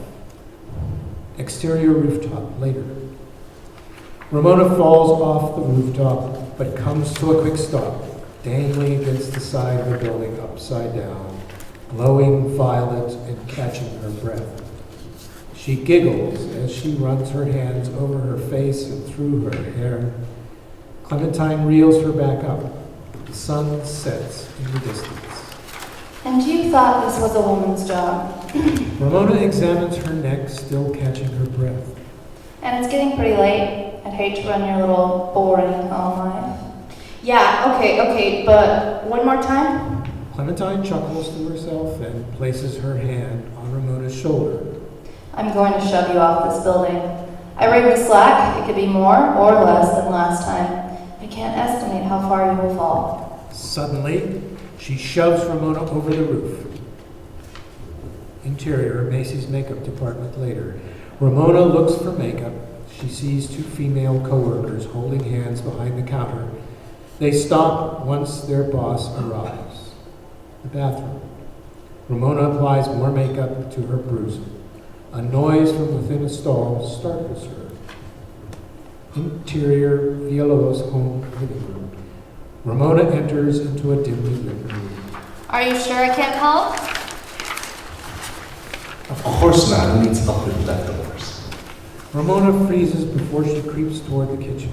Exterior rooftop later. Ramona falls off the rooftop, but comes to a quick stop, dangling against the side of the building upside down, glowing violet and catching her breath. She giggles as she runs her hands over her face and through her hair. Clementine reels her back up. The sun sets in the distance. And you thought this was a woman's job. Ramona examines her neck, still catching her breath. And it's getting pretty late. I'd hate to run your little boring home life. Yeah, okay, but one more time? Clementine chuckles to herself and places her hand on Ramona's shoulder. I'm going to shove you off this building. I rigged the slack. It could be more or less than last time. I can't estimate how far you will fall. Suddenly, she shoves Ramona over the roof. Interior, Macy's makeup department later. Ramona looks for makeup. She sees two female co-workers holding hands behind the counter. They stop once their boss arrives. The bathroom. Ramona applies more makeup to her bruising. A noise from within a stall startles her. Interior, Villalobos' home living room. Ramona enters into a dimly lit room. Are you sure I can't help? Of course not. Who needs help with leftovers? Ramona freezes before she creeps toward the kitchen.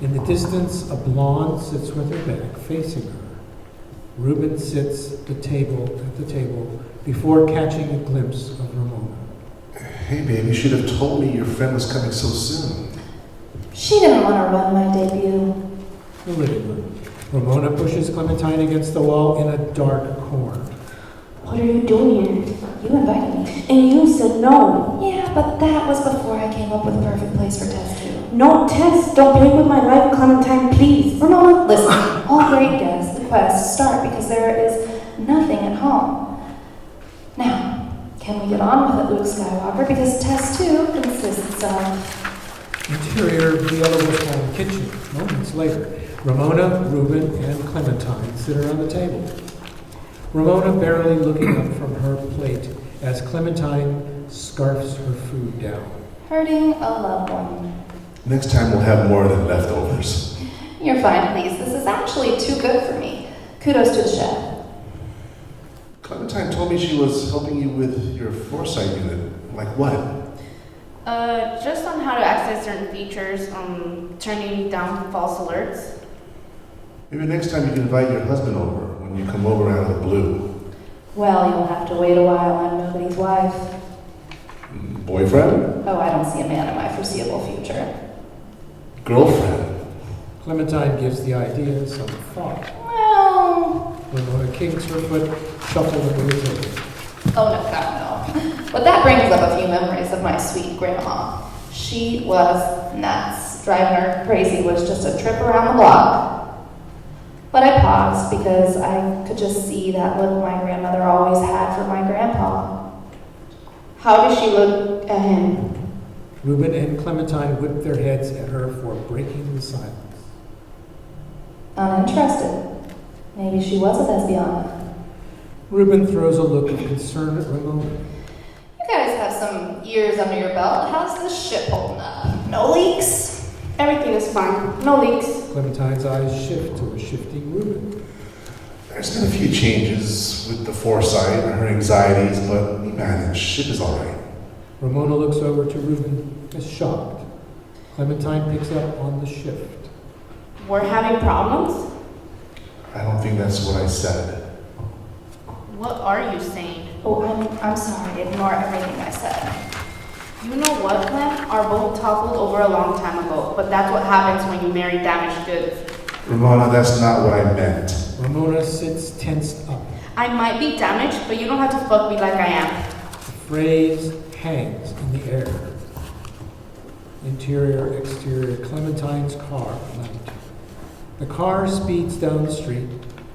In the distance, a blonde sits with her back facing her. Reuben sits at the table before catching a glimpse of Ramona. Hey, babe, you should have told me your friend was coming so soon. She didn't want to run my debut. The living room. Ramona pushes Clementine against the wall in a dark corner. What are you doing here? You invited me. And you said no. Yeah, but that was before I came up with the perfect place for test 2. No, Tess, don't play with my life, Clementine, please. Ramona, listen. All great quests start because there is nothing at home. Now, can we get on with it, Luke Skywalker? Because test 2 consists of... Interior, Villalobos' home kitchen. Moments later, Ramona, Reuben, and Clementine sit around the table. Ramona barely looking up from her plate as Clementine scarfs her food down. Hurting a loved one. Next time we'll have more than leftovers. You're fine, please. This is actually too good for me. Kudos to the chef. Clementine told me she was helping you with your foresight unit. Like what? Just on how to access certain features, turning down false alerts. Maybe next time you can invite your husband over when you come over out of the blue. Well, you'll have to wait a while. I'm nobody's wife. Boyfriend? Oh, I don't see a man in my foreseeable future. Girlfriend? Clementine gives the idea some thought. Well... Ramona kinks her foot, shuffles under the table. Oh, no, God, no. But that brings up a few memories of my sweet grandma. She was nuts. Driving her crazy was just a trip around the block. But I paused because I could just see that look my grandmother always had for my grandpa. How did she look at him? Reuben and Clementine whip their heads at her for breaking the silence. Uninterested. Maybe she was a lesbian. Reuben throws a look of concern at Ramona. You guys have some years under your belt. How's this ship holding up? No leaks? Everything is fine. No leaks. Clementine's eyes shift to a shifting Reuben. There's been a few changes with the foresight and her anxieties, but we manage. Ship is all right. Ramona looks over to Reuben as shocked. Clementine picks up on the shift. We're having problems? I don't think that's what I said. What are you saying? Oh, I'm sorry. Ignore everything I said. You know what, Clem? Our boat toppled over a long time ago, but that's what happens when you marry damaged goods. Ramona, that's not what I meant. Ramona sits tensed up. I might be damaged, but you don't have to fuck me like I am. The phrase hangs in the air. Interior, exterior, Clementine's car at night. The car speeds down the street.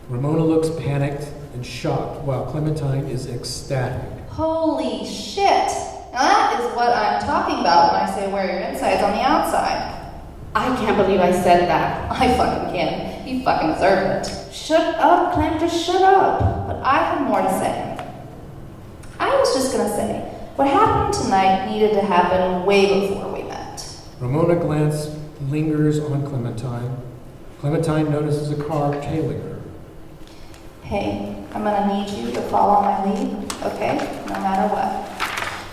Ramona looks panicked and shocked while Clementine is ecstatic. Holy shit! Now that is what I'm talking about when I say wear your insides on the outside. I can't believe I said that. I fucking can. You fucking deserve it. Shut up, Clem, just shut up. But I have more to say. I was just gonna say, what happened tonight needed to happen way before we met. Ramona glance lingers on Clementine. Clementine notices a car tailing her. Hey, I'm gonna need you to follow my lead, okay? No matter what.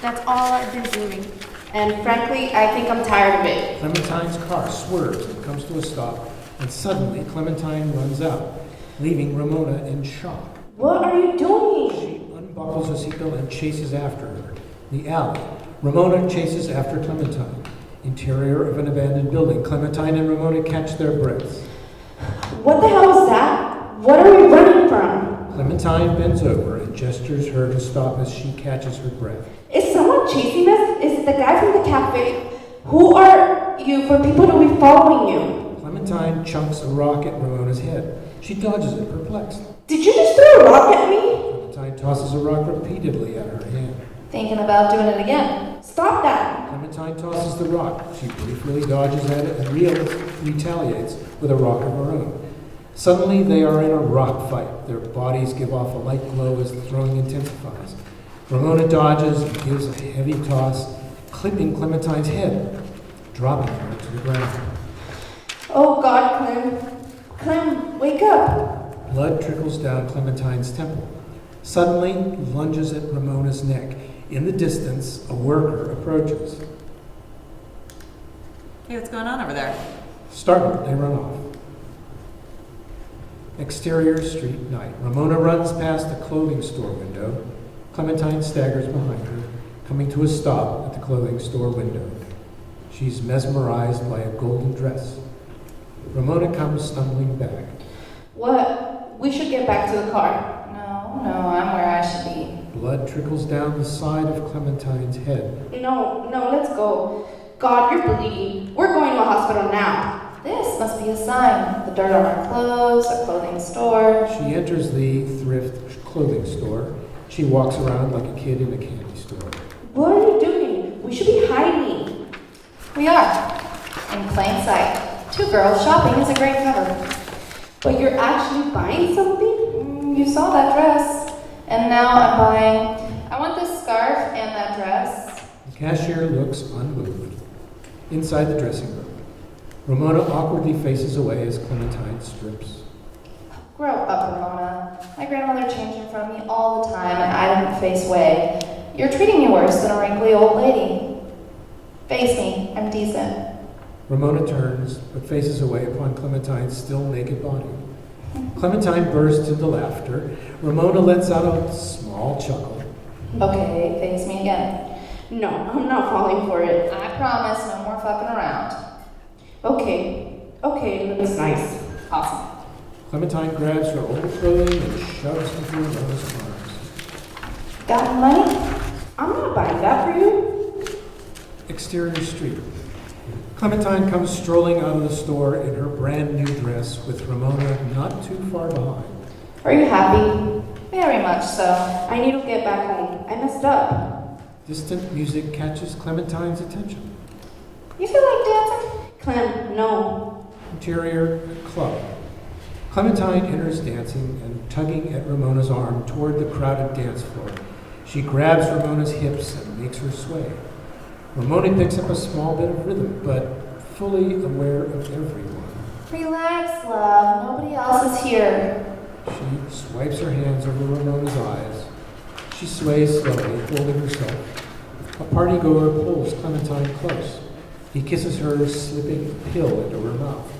That's all I've been doing. And frankly, I think I'm tired of it. Clementine's car swerves and comes to a stop, and suddenly Clementine runs out, leaving Ramona in shock. What are you doing? She unbuckles her seatbelt and chases after her. The alley. Ramona chases after Clementine. Interior of an abandoned building. Clementine and Ramona catch their breaths. What the hell is that? What are we running from? Clementine bends over and gestures her to stop as she catches her breath. Is someone chasing us? Is it the guy from the cafe? Who are you for people to be following you? Clementine chunks a rock at Ramona's head. She dodges it, perplexed. Did you just throw a rock at me? Clementine tosses a rock repeatedly at her hand. Thinking about doing it again. Stop that. Clementine tosses the rock. She briefly dodges at it and retaliates with a rock of her own. Suddenly, they are in a rock fight. Their bodies give off a light glow as the throwing intensifies. Ramona dodges and gives a heavy toss, clipping Clementine's head, dropping her to the ground. Oh God, Clem. Clem, wake up. Blood trickles down Clementine's temple. Suddenly, lunges at Ramona's neck. In the distance, a worker approaches. Hey, what's going on over there? Startled, they run off. Exterior street night. Ramona runs past the clothing store window. Clementine staggers behind her, coming to a stop at the clothing store window. She's mesmerized by a golden dress. Ramona comes stumbling back. What? We should get back to the car. No, I'm where I should be. Blood trickles down the side of Clementine's head. No, let's go. God, you're bleeding. We're going to a hospital now. This must be a sign. The dirt on our clothes, a clothing store. She enters the thrift clothing store. She walks around like a kid in a candy store. What are you doing? We should be hiding. We are. In plain sight. Two girls shopping is a great cover. But you're actually buying something? You saw that dress. And now I'm buying. I want this scarf and that dress. The cashier looks unmoved. Inside the dressing room, Ramona awkwardly faces away as Clementine strips. Grow up, Ramona. My grandmother changed in front of me all the time, and I didn't face way. You're treating me worse than a wrinkly old lady. Face me. I'm decent. Ramona turns, but faces away upon Clementine's still naked body. Clementine bursts into laughter. Ramona lets out a small chuckle. Okay, face me again. No, I'm not falling for it. I promise no more fucking around. Okay, looks nice. Awesome. Clementine grabs her old clothing and shoves into Ramona's arms. Got money? I'm not buying that for you. Exterior street. Clementine comes strolling out of the store in her brand new dress with Ramona not too far behind. Are you happy? Very much so. I need to get back home. I messed up. Distant music catches Clementine's attention. You feel like dancing? Clem, no. Interior club. Clementine enters dancing and tugging at Ramona's arm toward the crowded dance floor. She grabs Ramona's hips and makes her sway. Ramona picks up a small bit of rhythm, but fully aware of everyone. Relax, love. Nobody else is here. She swipes her hands over Ramona's eyes. She sways slowly, holding herself. A partygoer pulls Clementine close. He kisses her, slipping a pill into her mouth.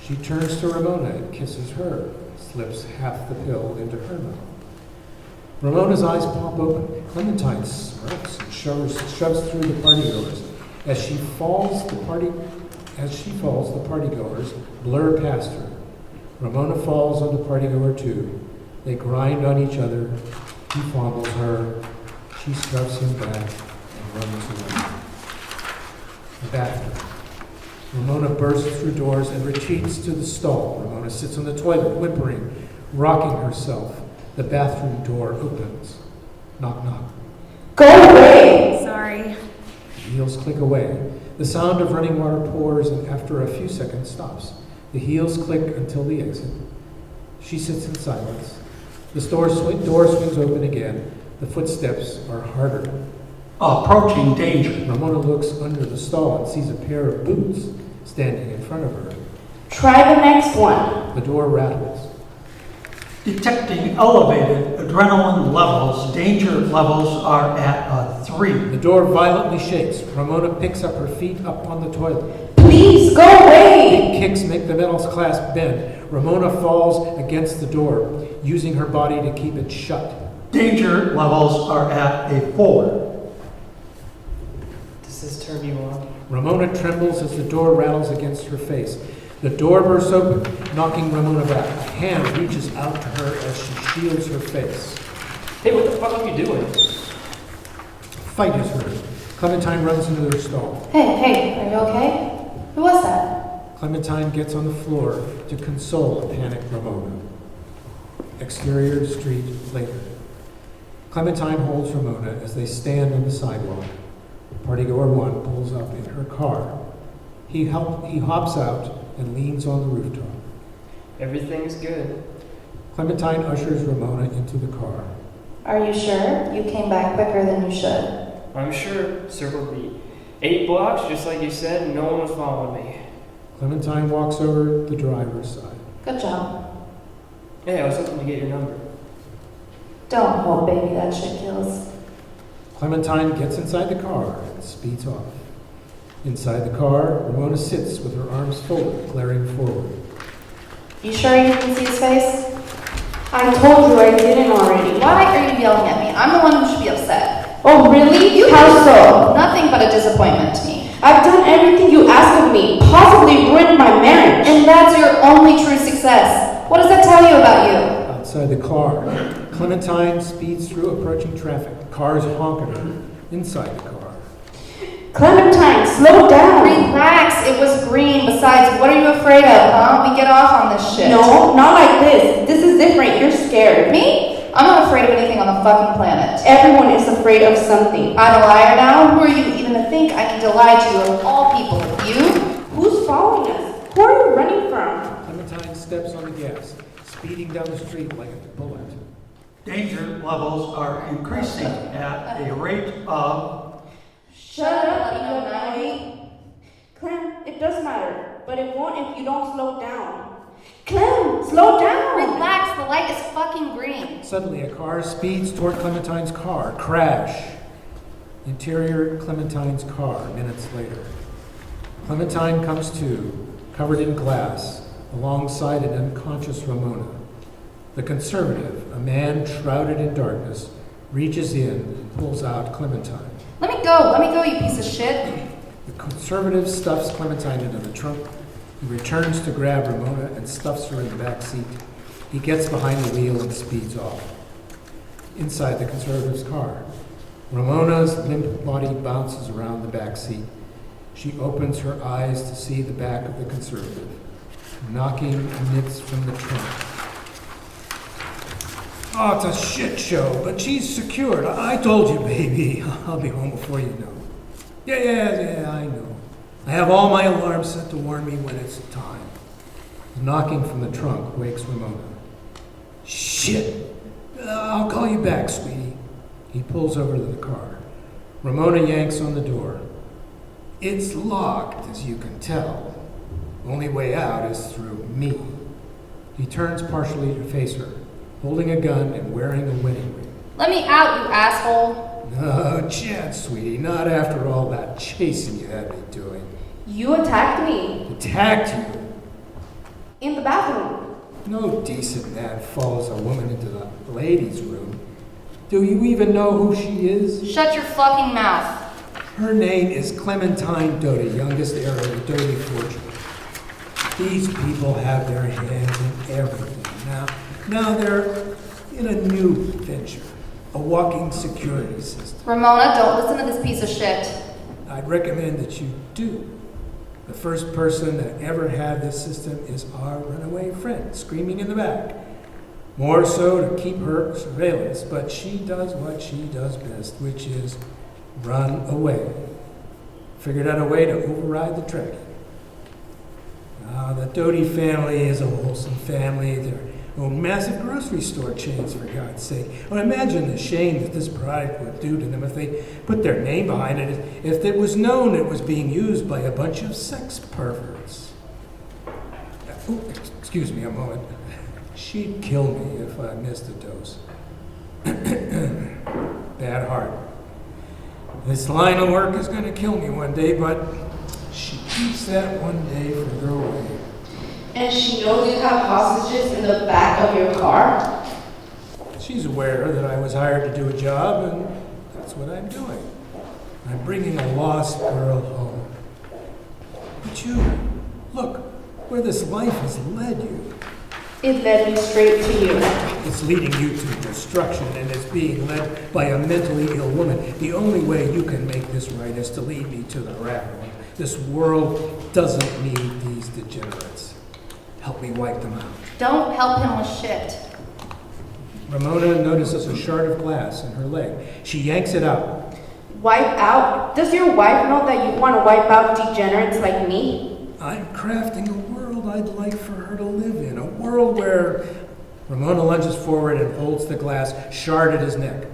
She turns to Ramona and kisses her, slips half the pill into her mouth. Ramona's eyes pop open. Clementine smirks and shoves through the partygoers. As she falls, the partygoers blur past her. Ramona falls on the partygoer too. They grind on each other. He fondles her. She shoves him back and runs away. The bathroom. Ramona bursts through doors and retreats to the stall. Ramona sits on the toilet, whimpering, rocking herself. The bathroom door opens. Knock, knock. Go away! Sorry. The heels click away. The sound of running water pours and after a few seconds stops. The heels click until the exit. She sits in silence. The door swings open again. The footsteps are harder. Approaching danger. Ramona looks under the stall and sees a pair of boots standing in front of her. Try the next one. The door rattles. Detecting elevated adrenaline levels. Danger levels are at a 3. The door violently shakes. Ramona picks up her feet up on the toilet. Please go away! Big kicks make the metal clasp bend. Ramona falls against the door, using her body to keep it shut. Danger levels are at a 4. Does this turn you on? Ramona trembles as the door rattles against her face. The door bursts open, knocking Ramona back. A hand reaches out to her as she shields her face. Hey, what the fuck are you doing? A fight is heard. Clementine runs into her stall. Hey, are you okay? Who was that? Clementine gets on the floor to console a panicked Ramona. Exterior street later. Clementine holds Ramona as they stand on the sidewalk. Partygoer 1 pulls up in her car. He hops out and leans on the rooftop. Everything's good. Clementine ushers Ramona into the car. Are you sure? You came back quicker than you should. I'm sure. Circled the 8 blocks, just like you said, and no one was following me. Clementine walks over the driver's side. Good job. Hey, I was hoping to get your number. Don't hold baby, that shit kills. Clementine gets inside the car and speeds off. Inside the car, Ramona sits with her arms folded, glaring forward. You sure you didn't see his face? I told you I didn't already. Why are you yelling at me? I'm the one who should be upset. Oh, really? How so? Nothing but a disappointment to me. I've done everything you asked of me, possibly ruined my marriage. And that's your only true success. What does that tell you about you? Outside the car, Clementine speeds through approaching traffic. Cars honk at her. Inside the car. Clementine, slow down. Relax, it was green. Besides, what are you afraid of, huh? We get off on this shit. No, not like this. This is different. You're scared. Me? I'm not afraid of anything on the fucking planet. Everyone is afraid of something. I'm a liar now? Who are you even to think I need to lie to you of all people? You? Who's following us? Who are you running from? Clementine steps on the gas, speeding down the street like a bullet. Danger levels are increasing at a rate of... Shut up, Eva. Clem, it does matter, but it won't if you don't slow down. Clem, slow down. Relax, the light is fucking green. Suddenly, a car speeds toward Clementine's car. Crash. Interior Clementine's car, minutes later. Clementine comes to, covered in glass, alongside an unconscious Ramona. The conservative, a man shrouded in darkness, reaches in and pulls out Clementine. Let me go, you piece of shit. The conservative stuffs Clementine into the trunk. He returns to grab Ramona and stuffs her in the back seat. He gets behind the wheel and speeds off. Inside the conservative's car, Ramona's limp body bounces around the back seat. She opens her eyes to see the back of the conservative, knocking mitts from the trunk. Oh, it's a shit show, but she's secured. I told you, baby. I'll be home before you know. Yeah, I know. I have all my alarms set to warn me when it's time. The knocking from the trunk wakes Ramona. Shit! I'll call you back, sweetie. He pulls over to the car. Ramona yanks on the door. It's locked, as you can tell. Only way out is through me. He turns partially to face her, holding a gun and wearing a wedding ring. Let me out, you asshole. No chance, sweetie. Not after all that chasing you had me doing. You attacked me. Attacked you? In the bathroom. No decent man follows a woman into the ladies' room. Do you even know who she is? Shut your fucking mouth. Her name is Clementine Doty, youngest heir of the Doty fortune. These people have their hands in everything. Now they're in a new venture, a walking security system. Ramona, don't listen to this piece of shit. I'd recommend that you do. The first person that ever had this system is our runaway friend, screaming in the back. More so to keep her surveillance, but she does what she does best, which is run away. Figured out a way to override the tracking. The Doty family is a wholesome family. They own massive grocery store chains, for God's sake. Well, imagine the shame that this product would do to them if they put their name behind it, if it was known it was being used by a bunch of sex perverts. Excuse me a moment. She'd kill me if I missed a dose. Bad heart. This line of work is going to kill me one day, but she keeps that one day further away. And she knows you have hostages in the back of your car? She's aware that I was hired to do a job, and that's what I'm doing. I'm bringing a lost girl home. But you, look, where this life has led you. It led me straight to you. It's leading you to destruction, and it's being led by a mentally ill woman. The only way you can make this right is to lead me to the rabbit hole. This world doesn't need these degenerates. Help me wipe them out. Don't help him with shit. Ramona notices a shard of glass in her leg. She yanks it out. Wipe out? Does your wife know that you want to wipe out degenerates like me? I'm crafting a world I'd like for her to live in. A world where... Ramona lunges forward and holds the glass shard at his neck.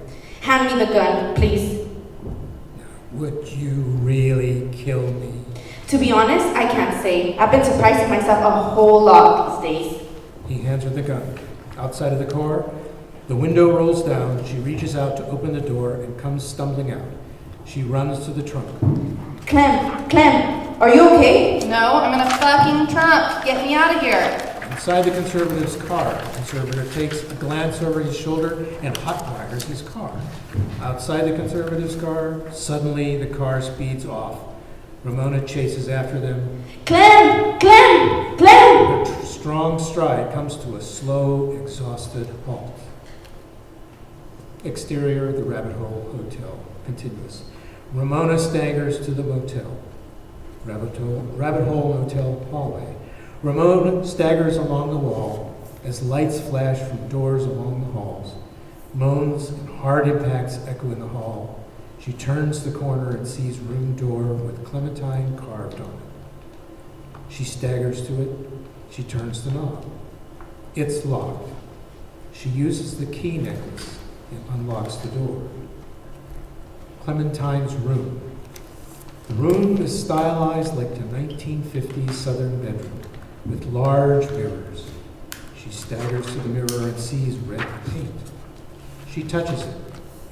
Hand me the gun, please. Would you really kill me? To be honest, I can't say. I've been surprising myself a whole lot these days. He hands her the gun. Outside of the car, the window rolls down. She reaches out to open the door and comes stumbling out. She runs to the trunk. Clem, are you okay? No, I'm in a fucking trunk. Get me out of here. Inside the conservative's car, the conservative takes a glance over his shoulder and hotwires his car. Outside the conservative's car, suddenly the car speeds off. Ramona chases after them. Clem! Her strong stride comes to a slow, exhausted halt. Exterior, the Rabbit Hole Hotel. Continuous. Ramona staggers to the motel. Rabbit Hole Motel hallway. Ramona staggers along the wall as lights flash from doors along the halls. Moans and hard impacts echo in the hall. She turns the corner and sees room door with Clementine carved on it. She staggers to it. She turns the knob. It's locked. She uses the key necklace and unlocks the door. Clementine's room. The room is stylized like the 1950s Southern bedroom, with large mirrors. She staggers to the mirror and sees red paint. She touches it,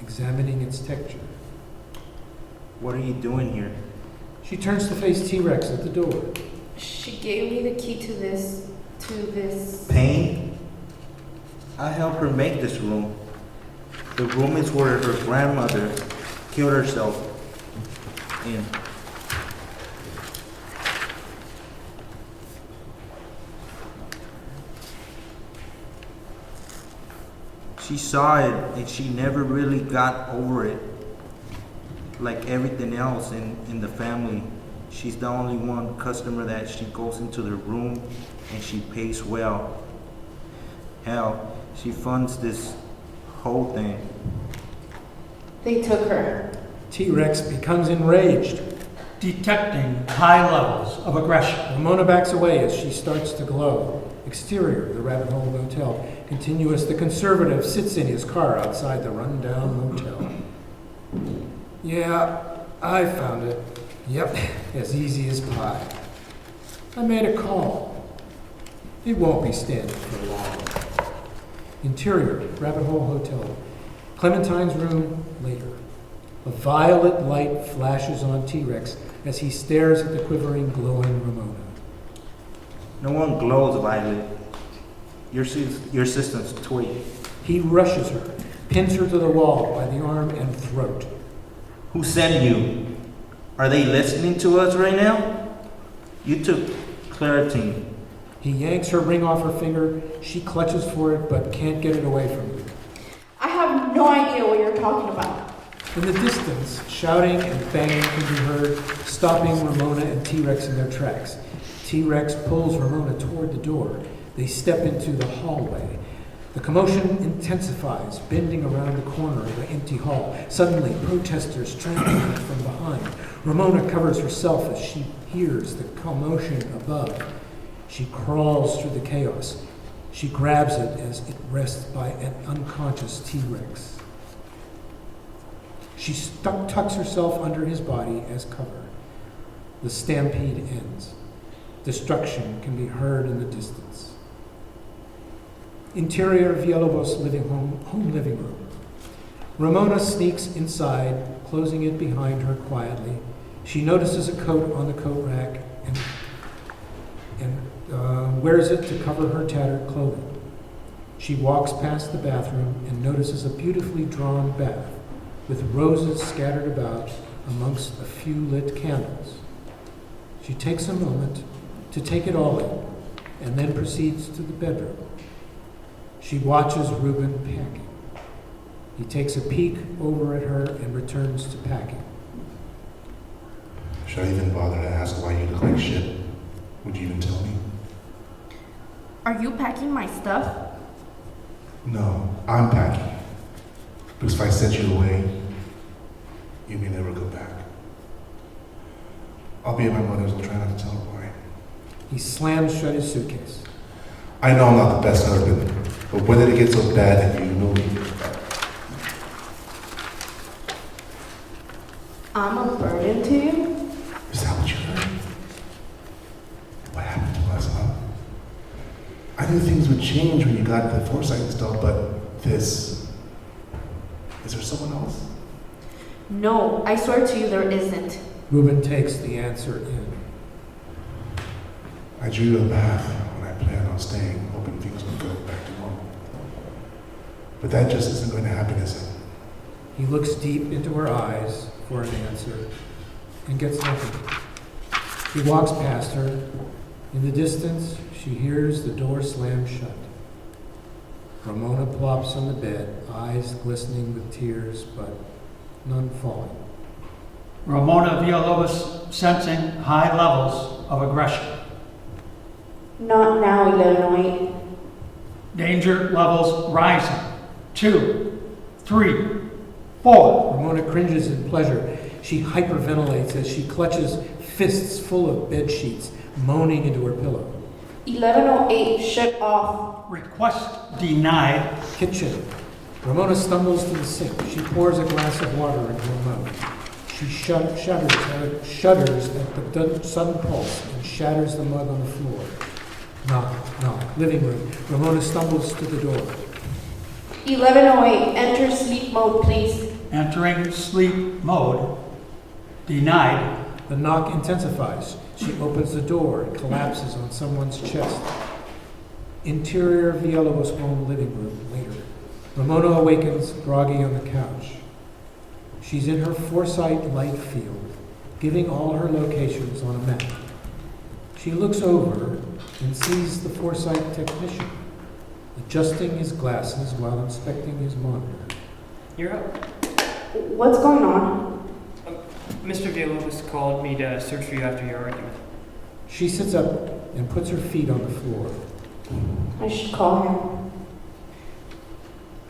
examining its texture. What are you doing here? She turns to face T-Rex at the door. She gave me the key to this. Pain? I helped her make this room. The room is where her grandmother killed herself in. She saw it and she never really got over it. Like everything else in the family, she's the only one customer that she goes into the room and she pays well. Hell, she funds this whole thing. They took her. T-Rex becomes enraged. detecting high levels of aggression. Ramona backs away as she starts to glow. Exterior, the Rabbit Hole Motel. Continuous, the conservative sits in his car outside the rundown motel. Yeah, I found it. Yep, as easy as pie. I made a call. It won't be standing for long. Interior, Rabbit Hole Hotel. Clementine's room later. A violet light flashes on T-Rex as he stares at the quivering, glowing Ramona. No one glows, Violet. Your system's tweak. He rushes her, pins her to the wall by the arm and throat. Who sent you? Are they listening to us right now? You took Claritine. He yanks her ring off her finger. She clutches for it but can't get it away from him. I have no idea what you're talking about. In the distance, shouting and banging can be heard, stopping Ramona and T-Rex in their tracks. T-Rex pulls Ramona toward the door. They step into the hallway. The commotion intensifies, bending around the corner of the empty hall. Suddenly, protesters trampling from behind. Ramona covers herself as she hears the commotion above. She crawls through the chaos. She grabs it as it rests by an unconscious T-Rex. She tucks herself under his body as cover. The stampede ends. Destruction can be heard in the distance. Interior Villalobos home living room. Ramona sneaks inside, closing it behind her quietly. She notices a coat on the coat rack and wears it to cover her tattered clothing. She walks past the bathroom and notices a beautifully drawn bath with roses scattered about amongst a few lit candles. She takes a moment to take it all in and then proceeds to the bedroom. She watches Reuben packing. He takes a peek over at her and returns to packing. Should I even bother to ask why you look like shit? Would you even tell me? Are you packing my stuff? No, I'm packing. Because if I sent you away, you may never go back. I'll be at my mother's. I'll try not to tell her why. He slams shut his suitcase. I know I'm not the best husband, but when did it get so bad that you know me? I'm a burden to you? Is that what you heard? What happened to us, huh? I knew things would change when you got the foresight installed, but this... Is there someone else? No, I swear to you there isn't. Reuben takes the answer in. I drew you a path when I planned on staying, hoping things would go back to normal. But that just isn't going to happen, is it? He looks deep into her eyes for an answer and gets nothing. He walks past her. In the distance, she hears the door slam shut. Ramona plops on the bed, eyes glistening with tears, but none falling. Ramona Villalobos sensing high levels of aggression. Not now, 1108. Danger levels rising. 2, 3, 4. Ramona cringes in pleasure. She hyperventilates as she clutches fists full of bed sheets, moaning into her pillow. 1108, shut off. Request denied. Kitchen. Ramona stumbles to the sink. She pours a glass of water into her mouth. She shudders at the sudden pulse and shatters the mug on the floor. Knock. Living room. Ramona stumbles to the door. 1108, enter sleep mode, please. Entering sleep mode. Denied. The knock intensifies. She opens the door and collapses on someone's chest. Interior Villalobos home living room later. Ramona awakens, groggy on the couch. She's in her foresight light field, giving all her locations on a map. She looks over and sees the foresight technician, adjusting his glasses while inspecting his monitor. You're up. What's going on? Mr. Villalobos called me to search for you after your argument. She sits up and puts her feet on the floor. I should call him.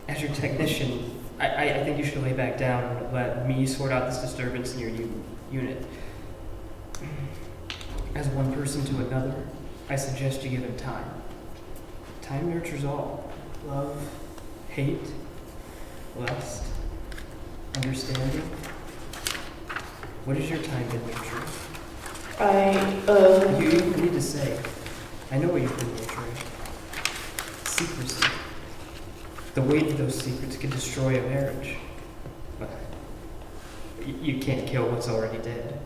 As your technician, I think you should lay back down and let me sort out this disturbance in your unit. As one person to another, I suggest you give him time. Time nurtures all. Love, hate, lust, understanding. What has your time been nurturing? You don't need to say. I know what you've been nurturing. Secrecy. The weight of those secrets can destroy a marriage. But you can't kill what's already dead.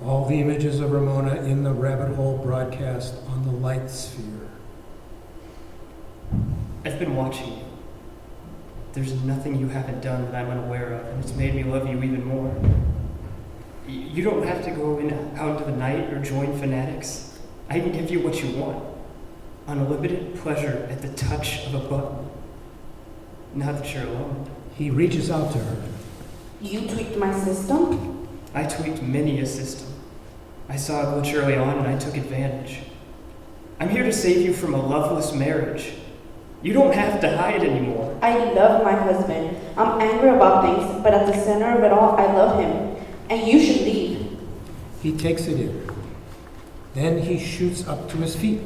All the images of Ramona in the rabbit hole broadcast on the light sphere. I've been watching you. There's nothing you haven't done that I'm unaware of, and it's made me love you even more. You don't have to go out into the night or join fanatics. I can give you what you want. Unlimited pleasure at the touch of a button. Now that you're alone. He reaches out to her. You tweaked my system? I tweaked many a system. I saw a glitch early on and I took advantage. I'm here to save you from a loveless marriage. You don't have to hide anymore. I love my husband. I'm angry about things, but at the center of it all, I love him. And you should leave. He takes it in. Then he shoots up to his feet.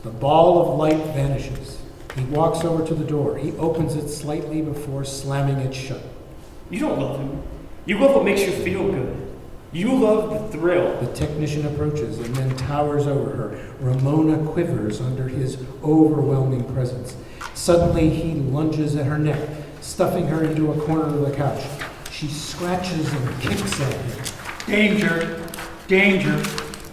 The ball of light vanishes. He walks over to the door. He opens it slightly before slamming it shut. You don't love him. You love what makes you feel good. You love the thrill. The technician approaches and then towers over her. Ramona quivers under his overwhelming presence. Suddenly, he lunges at her neck, stuffing her into a corner of the couch. She scratches and kicks at him. Danger, danger,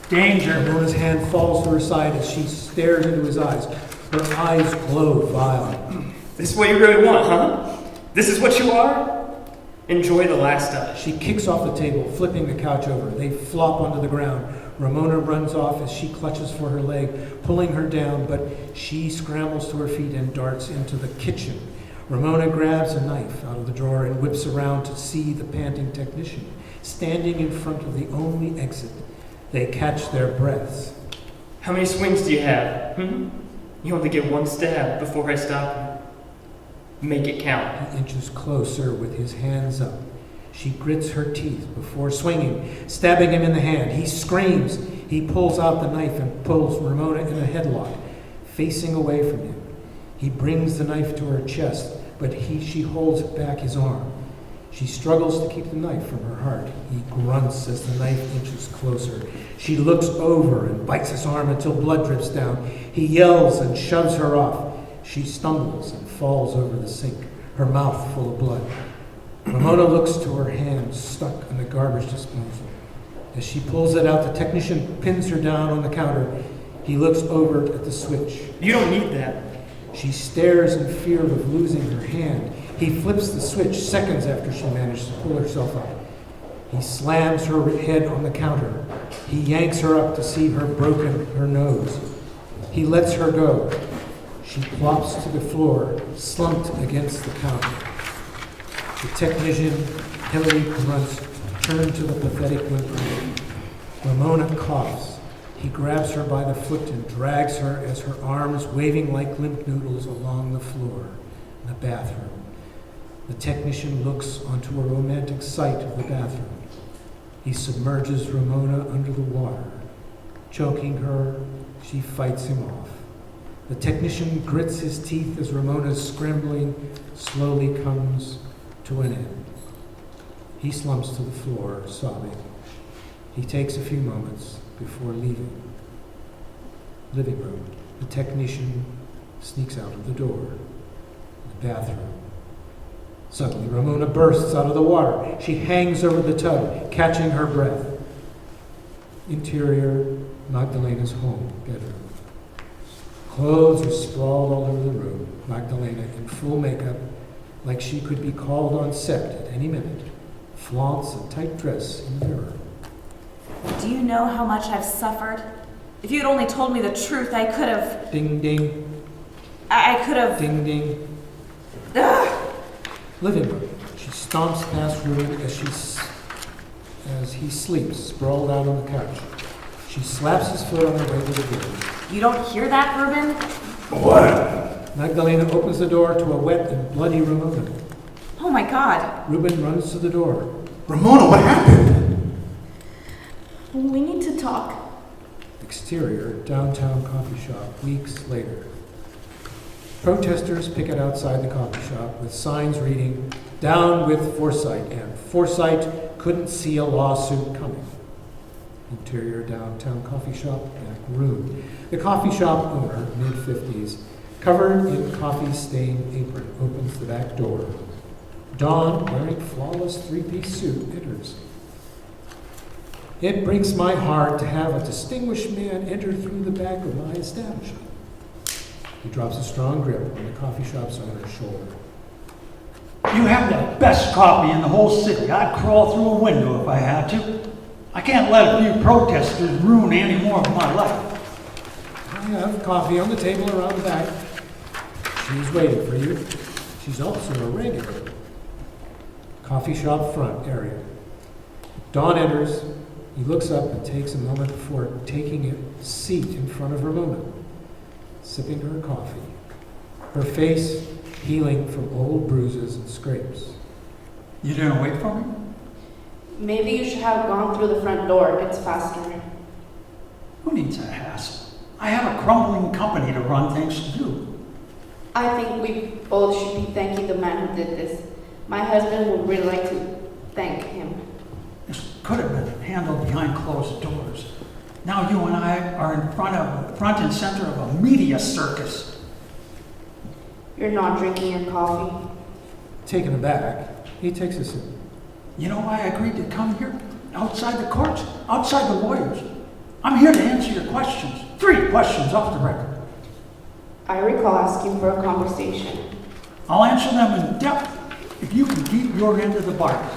danger. Ramona's hand falls to her side as she stares into his eyes. Her eyes glow vile. This is what you really want, huh? This is what you are? Enjoy the last of it. She kicks off the table, flipping the couch over. They flop onto the ground. Ramona runs off as she clutches for her leg, pulling her down, but she scrambles to her feet and darts into the kitchen. Ramona grabs a knife out of the drawer and whips around to see the panting technician, standing in front of the only exit. They catch their breaths. How many swings do you have? You only get one stab before I stop you. Make it count. He inches closer with his hands up. She grits her teeth before swinging, stabbing him in the hand. He screams. He pulls out the knife and pulls Ramona in a headlock, facing away from him. He brings the knife to her chest, but she holds back his arm. She struggles to keep the knife from her heart. He grunts as the knife inches closer. She looks over and bites his arm until blood drips down. He yells and shoves her off. She stumbles and falls over the sink, her mouth full of blood. Ramona looks to her hand stuck in the garbage disposal. As she pulls it out, the technician pins her down on the counter. He looks over at the switch. You don't need that. She stares in fear of losing her hand. He flips the switch seconds after she manages to pull herself up. He slams her head on the counter. He yanks her up to see her nose. He lets her go. She plops to the floor, slumped against the counter. The technician, heavily grunts, turned to the pathetic whimpering. Ramona coughs. He grabs her by the foot and drags her as her arms waving like limp noodles along the floor in the bathroom. The technician looks onto a romantic sight of the bathroom. He submerges Ramona under the water. Choking her, she fights him off. The technician grits his teeth as Ramona's scrambling slowly comes to an end. He slumps to the floor, sobbing. He takes a few moments before leaving. Living room. The technician sneaks out of the door. The bathroom. Suddenly, Ramona bursts out of the water. She hangs over the tub, catching her breath. Interior, Magdalena's home bedroom. Clothes are sprawled all over the room. Magdalena, in full makeup, like she could be called on set at any minute, flaunts a tight dress in the mirror. Do you know how much I've suffered? If you'd only told me the truth, I could have... Ding, ding. I could have... Ding, ding. Ugh. Living room. She stomps past Ruben as he sleeps, sprawled out on the couch. She slaps his foot on her way to the door. You don't hear that, Ruben? What? Magdalena opens the door to a wet and bloody Ramona. Oh my God. Ruben runs to the door. Ramona, what happened? We need to talk. Exterior, downtown coffee shop, weeks later. Protesters picket outside the coffee shop with signs reading, "Down with Forsyth," and "Forsyth couldn't see a lawsuit coming." Interior, downtown coffee shop, back room. The coffee shop owner, mid-50s, covered in coffee-stained apron, opens the back door. Dawn, wearing flawless three-piece suit, enters. "It breaks my heart to have a distinguished man enter through the back of my establishment." He drops a strong grip on the coffee shop's owner's shoulder. You have the best coffee in the whole city. I'd crawl through a window if I had to. I can't let a few protesters ruin any more of my life. "I have coffee on the table around the back. She's waiting for you. She's also a regular." Coffee shop front area. Dawn enters. He looks up and takes a moment before taking a seat in front of Ramona, sipping her coffee, her face healing from old bruises and scrapes. You didn't wait for me? Maybe you should have gone through the front door. It's faster. Who needs a hassle? I have a crumbling company to run thanks to you. I think we both should be thanking the man who did this. My husband would really like to thank him. This could have been handled behind closed doors. Now you and I are in front and center of a media circus. You're not drinking your coffee. Taken aback, he takes a sip. You know why I agreed to come here? Outside the courts, outside the lawyers. I'm here to answer your questions. 3 questions off the record. I recall asking for a conversation. I'll answer them in depth if you can keep your end of the bargain.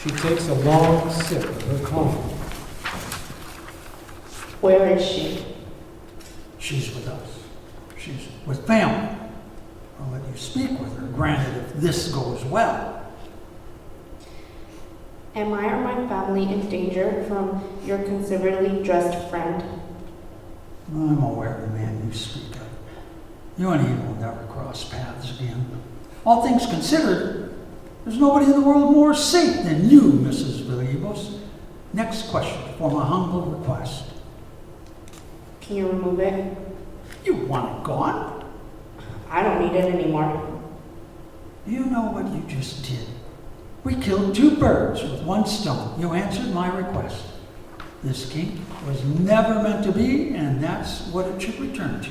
She takes a long sip of her coffee. Where is she? She's with us. She's with family. I'll let you speak with her, granted, if this goes well. Am I or my family in danger from your considerately dressed friend? I'm aware of the man you speak of. You and he will never cross paths again. All things considered, there's nobody in the world more safe than you, Mrs. Villalobos. Next question for my humble request. Can you remove it? You want it gone? I don't need it anymore. You know what you just did. We killed 2 birds with 1 stone. You answered my request. This kink was never meant to be, and that's what it should return to.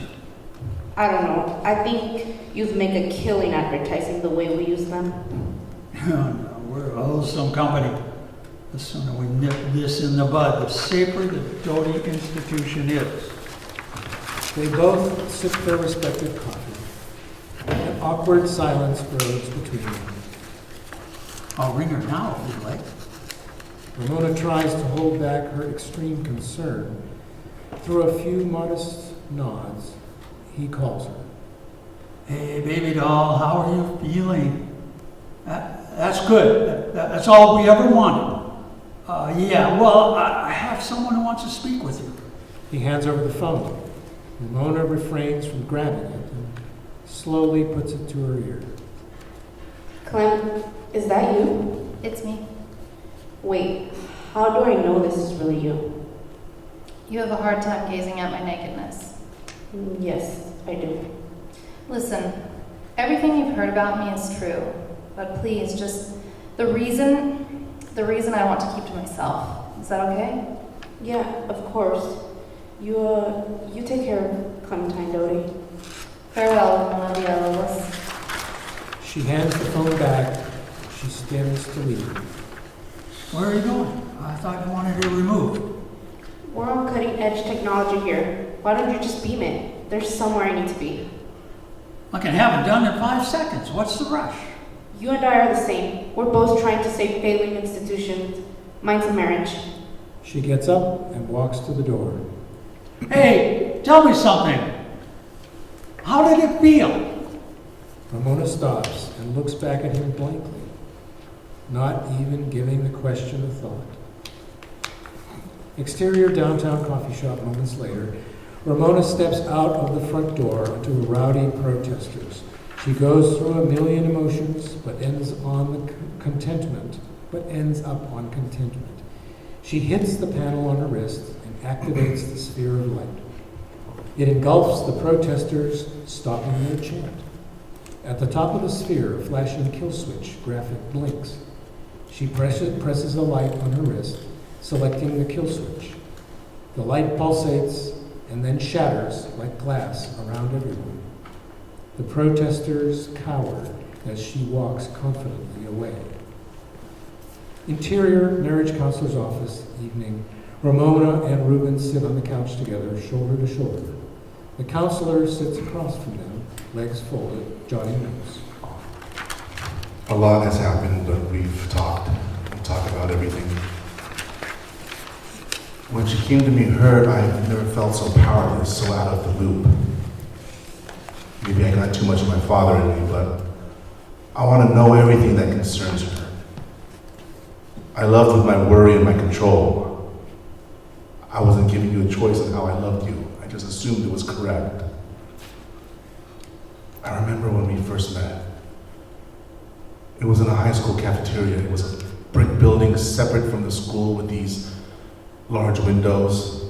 I don't know. I think you'd make a killing advertising the way we use them. No, we're a wholesome company. The sooner we nip this in the bud, the safer the Doty institution is. They both sip their respective coffee. An awkward silence grows between them. I'll ring her now if you'd like. Ramona tries to hold back her extreme concern. Through a few modest nods, he calls her. Hey, baby doll, how are you feeling? That's good. That's all we ever wanted. I have someone who wants to speak with you. He hands over the phone. Ramona refrains from grabbing it and slowly puts it to her ear. Clem, is that you? It's me. Wait, how do I know this is really you? You have a hard time gazing at my nakedness. Yes, I do. Listen, everything you've heard about me is true, but please, just the reason I want to keep to myself. Is that okay? Yeah, of course. You take care of Clementine Doty. Farewell, Ramona Villalobos. She hands the phone back. She stands to leave. Where are you going? I thought you wanted it removed. We're on cutting edge technology here. Why don't you just beam it? There's somewhere I need to be. I can have it done in 5 seconds. What's the rush? You and I are the same. We're both trying to save failing institutions. Mine's a marriage. She gets up and walks to the door. Hey, tell me something. How did it feel? Ramona stops and looks back at him blankly, not even giving the question a thought. Exterior downtown coffee shop moments later, Ramona steps out of the front door onto rowdy protesters. She goes through a million emotions, but ends up on contentment. She hits the panel on her wrist and activates the sphere of light. It engulfs the protesters, stopping their chant. At the top of the sphere, a flashing kill switch graphic blinks. She presses a light on her wrist, selecting the kill switch. The light pulsates and then shatters like glass around everyone. The protesters cower as she walks confidently away. Interior marriage counselor's office, evening. Ramona and Ruben sit on the couch together, shoulder to shoulder. The counselor sits across from them, legs folded, jotting notes. A lot has happened, but we've talked. We talk about everything. When she came to be heard, I've never felt so powerless, so out of the loop. Maybe I got too much of my father in me, but I want to know everything that concerns her. I loved with my worry and my control. I wasn't giving you a choice of how I loved you. I just assumed it was correct. I remember when we first met. It was in a high school cafeteria. It was a brick building separate from the school with these large windows.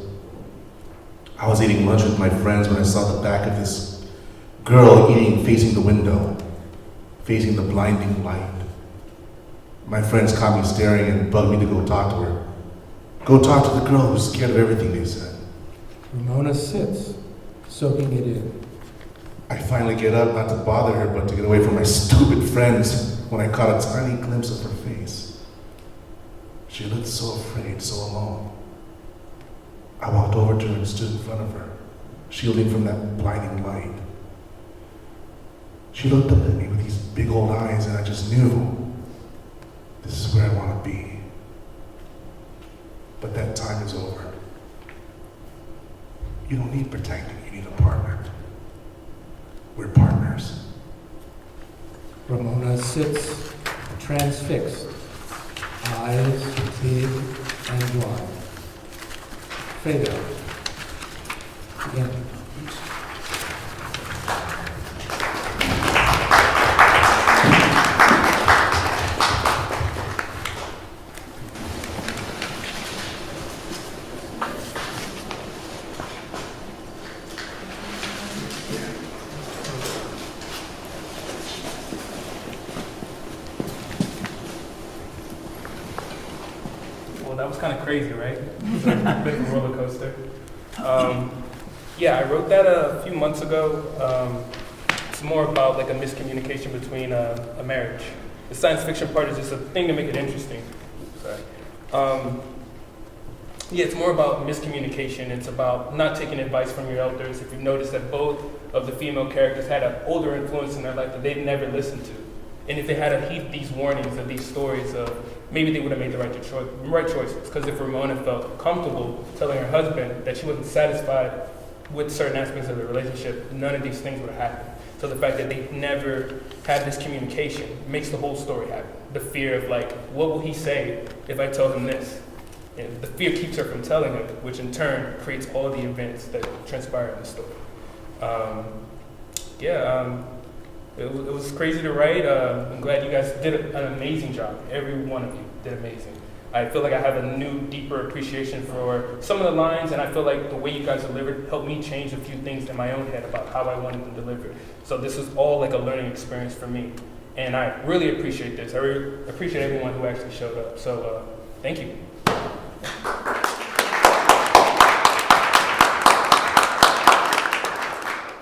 I was eating lunch with my friends when I saw the back of this girl eating facing the window, facing the blinding light. My friends caught me staring and bugged me to go talk to her. Go talk to the girl who's scared of everything, they said. Ramona sits, soaking it in. I finally get up, not to bother her, but to get away from my stupid friends when I caught a tiny glimpse of her face. She looked so afraid, so alone. I walked over to her and stood in front of her, shielding from that blinding light. She looked up at me with these big old eyes, and I just knew this is where I want to be. But that time is over. You don't need protecting, you need a partner. We're partners. Ramona sits, transfixed, eyes big and wide. Fade out. Again. That was kind of crazy, right? It was a bit of a roller coaster. Yeah, I wrote that a few months ago. It's more about like a miscommunication between a marriage. The science fiction part is just a thing to make it interesting. Sorry. Yeah, it's more about miscommunication. It's about not taking advice from your elders. If you've noticed that both of the female characters had an older influence in their life that they'd never listened to. And if they had heed these warnings of these stories of maybe they would have made the right choices. Because if Ramona felt comfortable telling her husband that she wasn't satisfied with certain aspects of the relationship, none of these things would have happened. So the fact that they never had this communication makes the whole story happen. The fear of like, what will he say if I tell him this? And the fear keeps her from telling him, which in turn creates all the events that transpire in the story. It was crazy to write. I'm glad you guys did an amazing job. Every one of you did amazing. I feel like I have a new, deeper appreciation for some of the lines, and I feel like the way you guys delivered helped me change a few things in my own head about how I wanted them delivered. So this is all like a learning experience for me, and I really appreciate this. I really appreciate everyone who actually showed up. So thank you.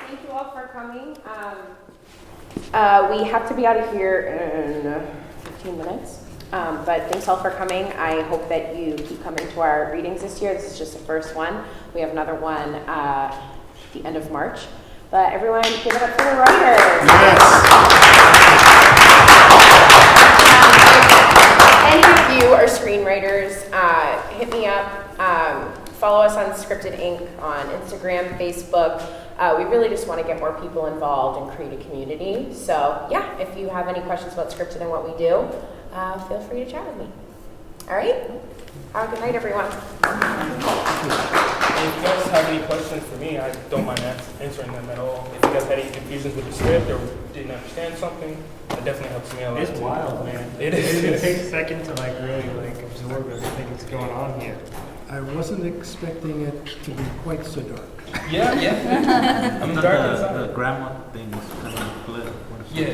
Thank you all for coming. We have to be out of here in 15 minutes, but thanks all for coming. I hope that you keep coming to our readings this year. This is just the first one. We have another one at the end of March. But everyone, give it up for the writers. Any of you are screenwriters, hit me up. Follow us on Scripted Inc. on Instagram, Facebook. We really just want to get more people involved and create a community. So yeah, if you have any questions about Scripted and what we do, feel free to chat with me. All right? Have a good night, everyone. if you guys have any questions for me, I don't mind answering them at all. If you guys had any confusions with the script or didn't understand something, it definitely helps me a lot. It's too. wild, man. It is. It takes a second to like really like absorb everything that's going on here. I wasn't expecting it to be quite so dark. Yeah. I'm dark inside. The grandma thing was kind of flip. Yeah.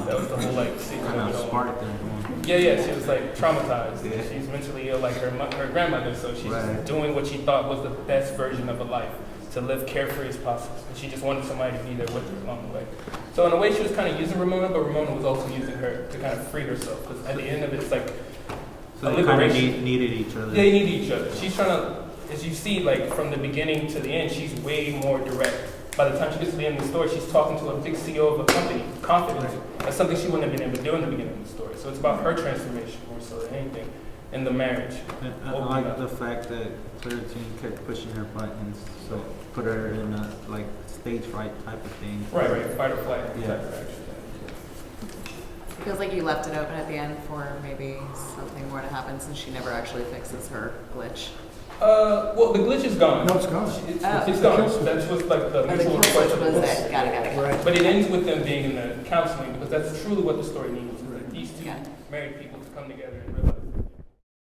That was the whole like secret. Kind of sparked everyone. Yeah. She was like traumatized. Yeah. She's mentally ill like her grandmother, so she's Right. doing what she thought was the best version of a life, to live carefree as possible. And she just wanted somebody to be there with her along the way. So in a way, she was kind of using Ramona, but Ramona was also using her to kind of free herself. Because at the end of it, it's like So a they kind of liberation. needed each other. They need each other. She's trying to, as you see, like from the beginning to the end, she's way more direct. By the time she gets to the end of the story, she's talking to a big CEO of a company, confidently. That's something she wouldn't have been able to do in the beginning of the story. So it's about her transformation more so than anything in the marriage. I like the fact that 13 kept pushing her buttons, so put her in a like stage fright type of thing. Right, fight or flight Yeah. type of action. Feels like you left it open at the end for maybe something more to happen since she never actually fixes her glitch. Well, the glitch is gone. No, it's gone. It's gone. That's what's like the The mutual kill request switch of the was book. it. Got it. Right. But it ends with them being in the counseling because that's truly what the story needs. These two Got it. married people to come together and realize